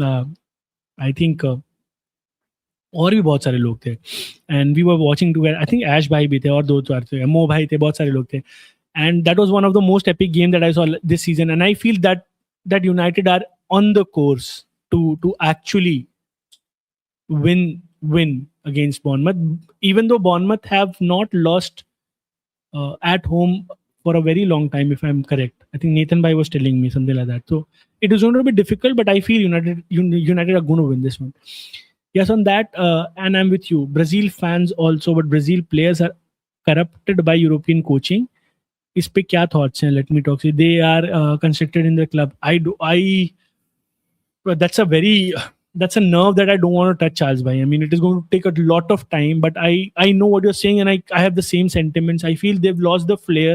the, I think और भी बहुत सारे लोग थे, and we were watching together. I think Ash bhai भी थे और दो चार थे, Mo bhai थे, बहुत सारे लोग थे, and that was one of the most epic game that I saw this season. And I feel that United are on the course to actually win against Bournemouth, even though Bournemouth have not lost at home for a very long time, if I'm correct. I think Nathan Bhai was telling me something like that. So it is going to be difficult, but I feel United are going to win this one. Yes, on that, and I'm with you. Brazil fans also, but Brazil players are corrupted by European coaching. इस पे क्या thoughts हैं? Let me talk. They are constructed in the club. That's a nerve that I don't want to touch, Charles bhai. I mean, it is going to take a lot of time, but I know what you're saying, and I have the same sentiments. I feel they've lost the flair.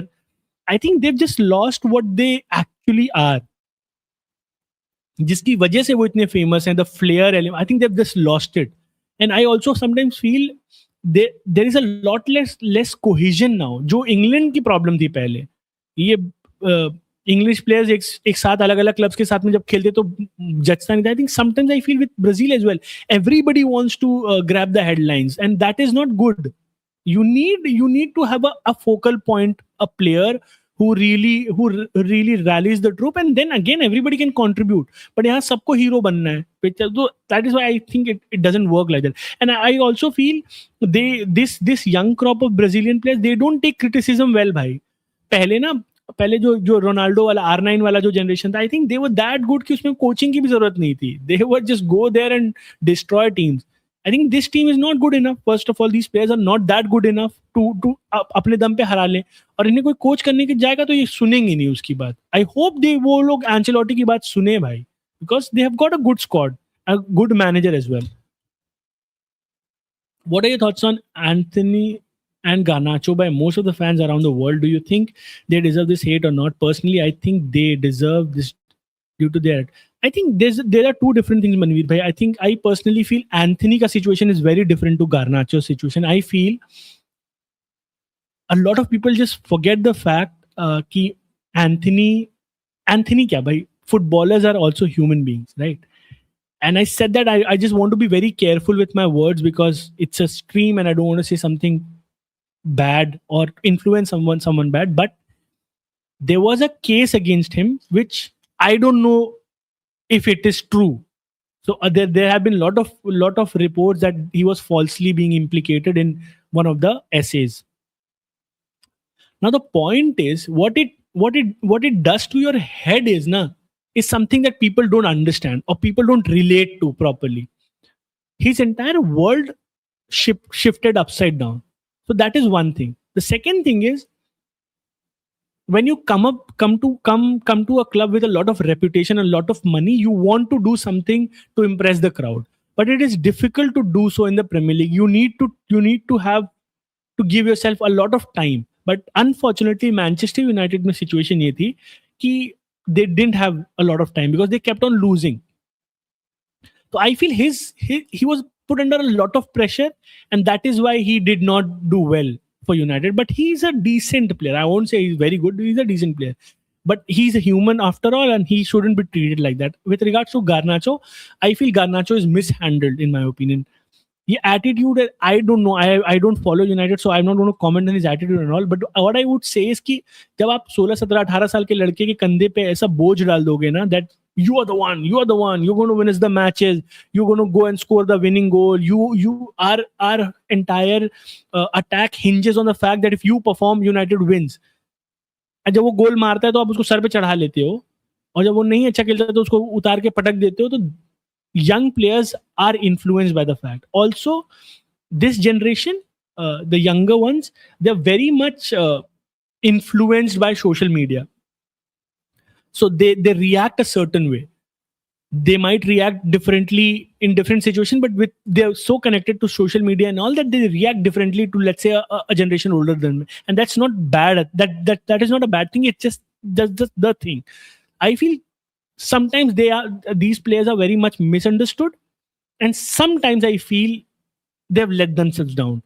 I think they've just lost what they actually are. जिसकी वजह से वो इतने famous हैं, the flair element. I think they've just lost it. And I also sometimes feel there is a lot less cohesion now, जो England की problem थी पहले. ये इंग्लिश प्लेयर्स एक साथ अलग अलग क्लब्स के साथ में जब खेलते तो जचता नहीं था. I think sometimes I feel with Brazil as well, everybody wants to grab the headlines, and that is not good. You need to have a focal point, a player who really rallies the troop, and then again everybody can contribute. But यहाँ सबको hero बनना है. So that is why I think it doesn't work like that. And I also feel this young crop of Brazilian players, they don't take criticism well भाई. पहले ना, पहले जो जो रोनाल्डो वाला R9 वाला जो जनरेशन था, I think they were that good कि उसमें कोचिंग की भी जरूरत नहीं थी. They were just go there and destroy teams. I think this team is not good enough. First of all, these players are not that good enough to अपने दम पे हरा ले. और इन्हें कोई कोच करने की जाएगा तो ये सुनेंगे नहीं उसकी बात. आई होप दे वो लोग एंचेलोटी की बात सुने भाई, because they have got a good squad, a good manager as well. What are your thoughts on Anthony and Garnacho by most of the fans around the world? Do you think they deserve this hate or not? Personally, I think they deserve this due to their. I think there are two different things, Manveer bhai. I think I personally feel Anthony ka situation is very different to Garnacho's situation. I feel a lot of people just forget the fact कि Anthony क्या भाई, footballers are also human beings, right? And I said that I just want to be very careful with my words because it's a stream and I don't want to say something bad or influence someone bad. But there was a case against him which I don't know if it is true. So there have been lot of reports that he was falsely being implicated in one of the essays. Now the point is, what it does to your head is something that people don't understand or people don't relate to properly. His entire world shifted upside down. So that is one thing. The second thing is, when you come to a club with a lot of reputation, a lot of money, you want to do something to impress the crowd. But it is difficult to do so in the Premier League. You need to have to give yourself a lot of time. But unfortunately, Manchester United में situation ये थी कि they didn't have a lot of time because they kept on losing. So I feel he was put under a lot of pressure, and that is why he did not do well for United. But he's a decent player. I won't say he's very good. He's a decent player. But he's a human after all, and he shouldn't be treated like that. With regards to Garnacho, I feel Garnacho is mishandled, in my opinion. The attitude, I don't know. I don't follow United, so I'm not going to comment on his attitude and all. But what I would say is कि जब आप 16, 17, 18 साल के लड़के के कंधे पे ऐसा बोझ डाल दोगे ना, that you are the one, you're going to win us the matches, you're going to go and score the winning goal. Our entire attack hinges on the fact that if you perform, United wins. और जब वो गोल मारता है तो आप उसको sir पे चढ़ा लेते हो, और जब वो नहीं अच्छा खेलता तो उसको उतार के पटक देते हो. तो young players are influenced by the fact. Also, this generation, the younger ones, they're very much influenced by social media. So they react a certain way. They might react differently in different situations, but they're so connected to social media and all that they react differently to, let's say, a generation older than me. And that's not bad. That is not a bad thing. It's just the thing. I feel sometimes these players are very much misunderstood, and sometimes I feel they've let themselves down.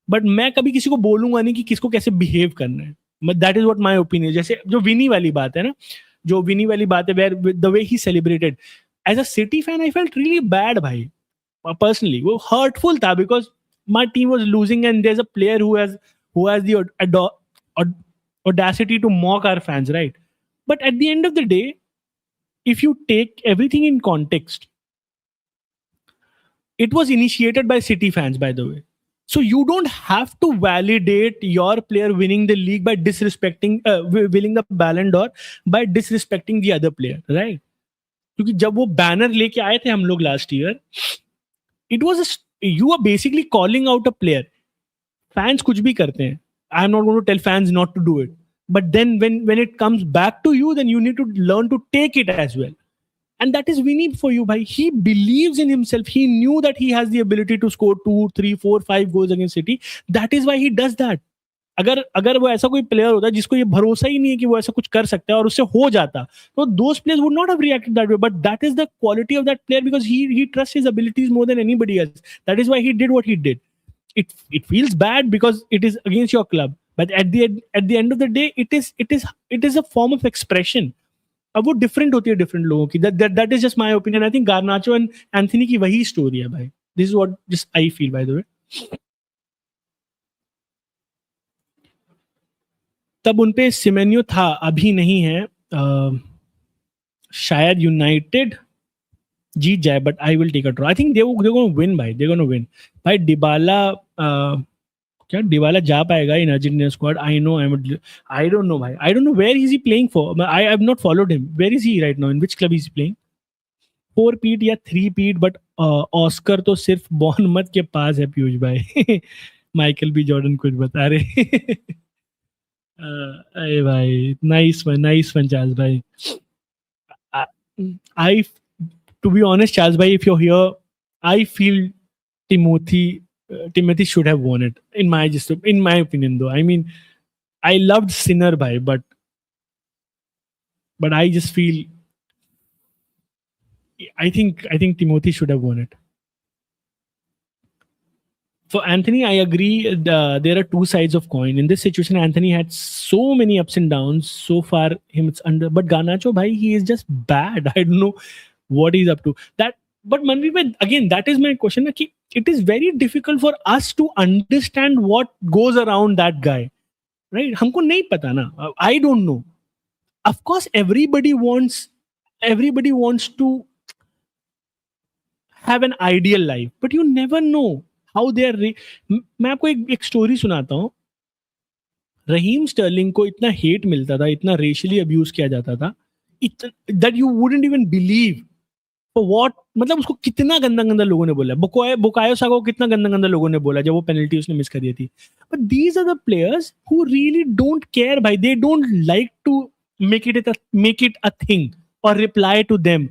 But मैं कभी किसी को बोलूंगा नहीं कि किसको कैसे behave करना है. But that is what my opinion. जैसे जो विनी वाली बात है ना, जो विनी वाली बात है, where the way he celebrated. As a City fan, I felt really bad, भाई. Personally, वो hurtful था because my team was losing, and there's a player who has the audacity to mock our fans, right? But at the end of the day, if you take everything in context, it was initiated by City fans, by the way. So you don't have to validate your player winning the league by disrespecting, winning the Ballon d'Or by disrespecting the other player, right? क्योंकि जब वो banner लेके आए थे हम लोग last year, it was you are basically calling out a player. Fans कुछ भी करते हैं. I am not going to tell fans not to do it. But then when it comes back to you, then you need to learn to take it as well. And that is Vinny for you, bhai. He believes in himself. He knew that he has the ability to score 2, 3, 4, 5 goals against City. That is why he does that. अगर वो ऐसा कोई player होता जिसको ये भरोसा ही नहीं है कि वो ऐसा कुछ कर सकता है और उससे हो जाता, तो those players would not have reacted that way. But that is the quality of that player because he trusts his abilities more than anybody else. That is why he did what he did. It feels bad because it is against your club. but at the end of the day, it is a form of expression. अब वो different होती है different लोगों की. That is just my opinion. I think Garnacho and Anthony की वही story है भाई. This is what just I feel bye the वे. तब उनपे सिमेन्यो था, अभी नहीं है. शायद यूनाइटेड जीत जाए, but I will take a draw. I think they gonna win भाई. दे गोना विन भाई. डिबाला, क्या डिबाला जा पाएगा in Argentina squad? I don't know भाई. I don't know where is he playing for. I have not followed him. Where is he right now? In which club is he playing? 4 पीट या 3 पीट, but Oscar तो सिर्फ Bournemouth के पास है पीयूष भाई. Michael B Jordan कुछ बता रहे. अरे भाई, नाइस वन चार्ल्स भाई. I, to be honest, Charles bhai, if you're here, I feel Timothy should have won it. In my opinion, though. I mean, I loved Sinner bhai, but I just feel I think Timothy should have won it. For Anthony, I agree. There are two sides of coin. In this situation, Anthony had so many ups and downs. So far, him it's under. But Garnacho, bhai, he is just bad. I don't know what he's up to. But Manvi, bhai, again, that is my question. Ki it is very difficult for us to understand what goes around that guy, right? हमको नहीं पता ना. I don't know. Of course, everybody wants to have an ideal life, but you never know how they are. मैं आपको एक story सुनाता हूँ. Raheem Sterling को इतना हेट मिलता था, इतना रेशियली अब्यूज किया जाता था, that you wouldn't even believe for what. मतलब उसको कितना गंदा गंदा लोगों ने बोला. बुकायो साका को कितना गंदा गंदा लोगों ने बोला जब वो पेनल्टी उसने मिस कर दी थी. But these are the players who really don't care भाई. They don't like to make it a thing or reply to them.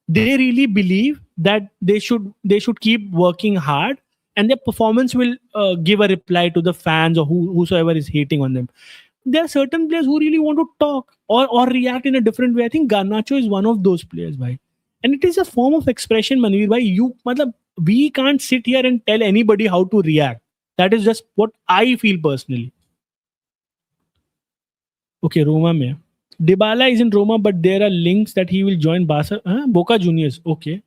They really believe that they should keep working hard, and their performance will give a reply to the fans or whosoever is hating on them. There are certain players who really want to talk or react in a different way. I think Garnacho is one of those players, bhai. And it is a form of expression, Manveer bhai. We can't sit here and tell anybody how to react. That is just what I feel personally. Okay, Roma mein. Dybala is in Roma, but there are links that he will join Boca Juniors. Okay.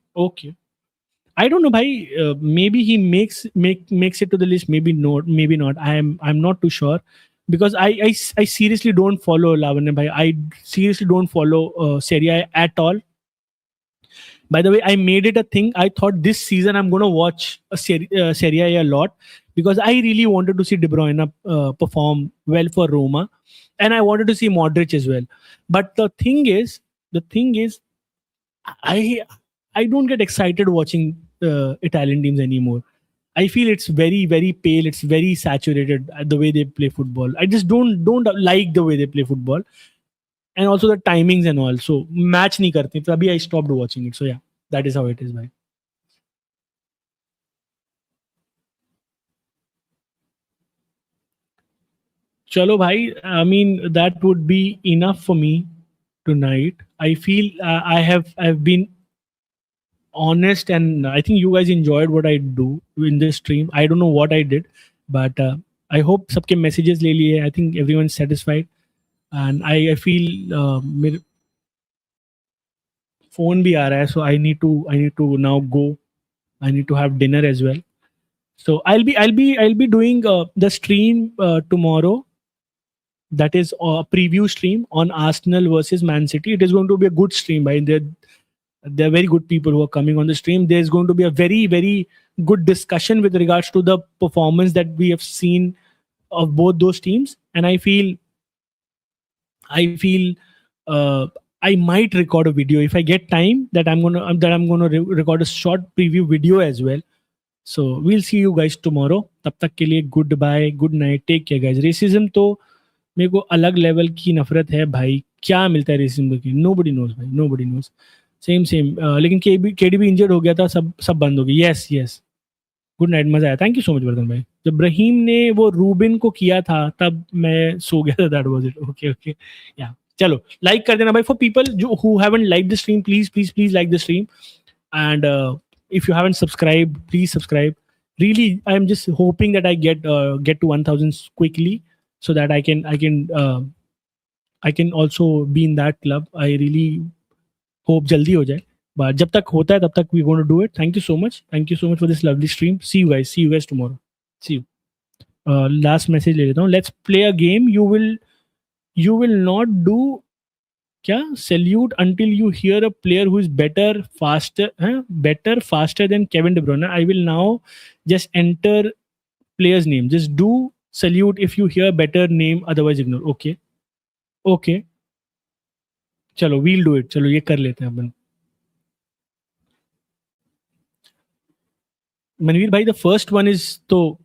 I don't know, bhai. Maybe he makes it to the list. Maybe not. I'm not too sure, because I seriously don't follow Lavanya bhai. I seriously don't follow Serie A at all. By the way, I made it a thing. I thought this season I'm going to watch Serie A a lot, because I really wanted to see De Bruyne perform well for Roma. And I wanted to see Modric as well. But the thing is, I don't get excited watching Italian teams anymore. I feel it's very, very pale. It's very saturated, the way they play football. I just don't like the way they play football. And also the timings and all. So match nahi karte. So abhi I stopped watching it. So yeah, that is how it is, bhai. Chalo bhai, I mean, that would be enough for me tonight. I feel I've been honest, and I think you guys enjoyed what I do in this stream. I don't know what I did, but I hope सबके messages ले लिए. I think everyone's satisfied, and I feel मेरे phone भी आ रहा है, so I need to now go. I need to have dinner as well. So I'll be doing the stream tomorrow. That is a preview stream on Arsenal versus Man City. It is going to be a good stream. By there are very good people who are coming on the stream. There's going to be a very, very good discussion with regards to the performance that we have seen of both those teams. And I feel I might record a video if I get time. That I'm gonna record a short preview video as well. So we'll see you guys tomorrow. तब तक के लिए goodbye, good night, take care guys. Racism तो मेरे को अलग level की नफरत है भाई. क्या मिलता है रेसिज्म की? नोबडी नोज भाई, नोबडी नोज. सेम लेकिन केडीबी इंजर्ड हो गया था, सब बंद हो गया. यस गुड नाइट, मजा आया. Thank you so much Vardhan भाई. जब रहीम ने वो रूबिन को किया था तब मैं सो गया था. That was it. ओके या चलो लाइक कर देना भाई. फॉर पीपल जो who haven't like the stream, please like the stream. And if you haven't subscribed, please subscribe. Really, I'm just hoping that I get to 1000 quickly. so that I can also be in that club. I really hope jaldi ho jaye. But जब तक होता है तब तक we going to do it. Thank you so much. Thank you so much for this lovely stream. See you guys. See you guys tomorrow. See you. Last message ले लेता हूँ. Let's play a game. You will not do क्या salute until you hear a player who is better faster than Kevin De Bruyne. I will now just enter player's name. Just do salute if you hear better name, otherwise ignore. Okay. Okay. चलो we'll do it. चलो ये कर लेते हैं अपन. मनवीर भाई the first one is तो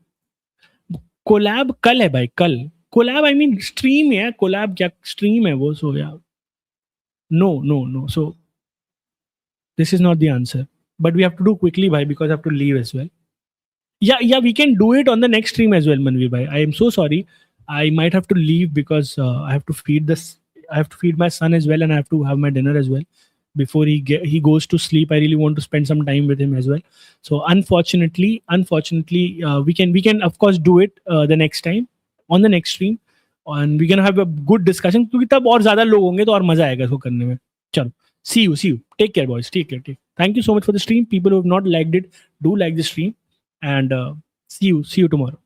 collab कल है भाई, कल कोलैब आई मीन स्ट्रीम है, कोलैब क्या स्ट्रीम है वो, सो या no, so this is not the answer, but we have to do quickly bhai because I have to leave as well. Yeah, we can do it on the next stream as well, Manveer bhai. I am so sorry, I might have to leave because I have to feed my son as well, and I have to have my dinner as well before he goes to sleep. I really want to spend some time with him as well. So unfortunately, we can of course do it the next time on the next stream, and we can have a good discussion क्योंकि तब और ज्यादा लोग होंगे तो और मजा आएगा इसको करने में. चलो, see you, take care boys, take care. Thank you so much for the stream. People who have not liked it, do like the stream, and see you tomorrow.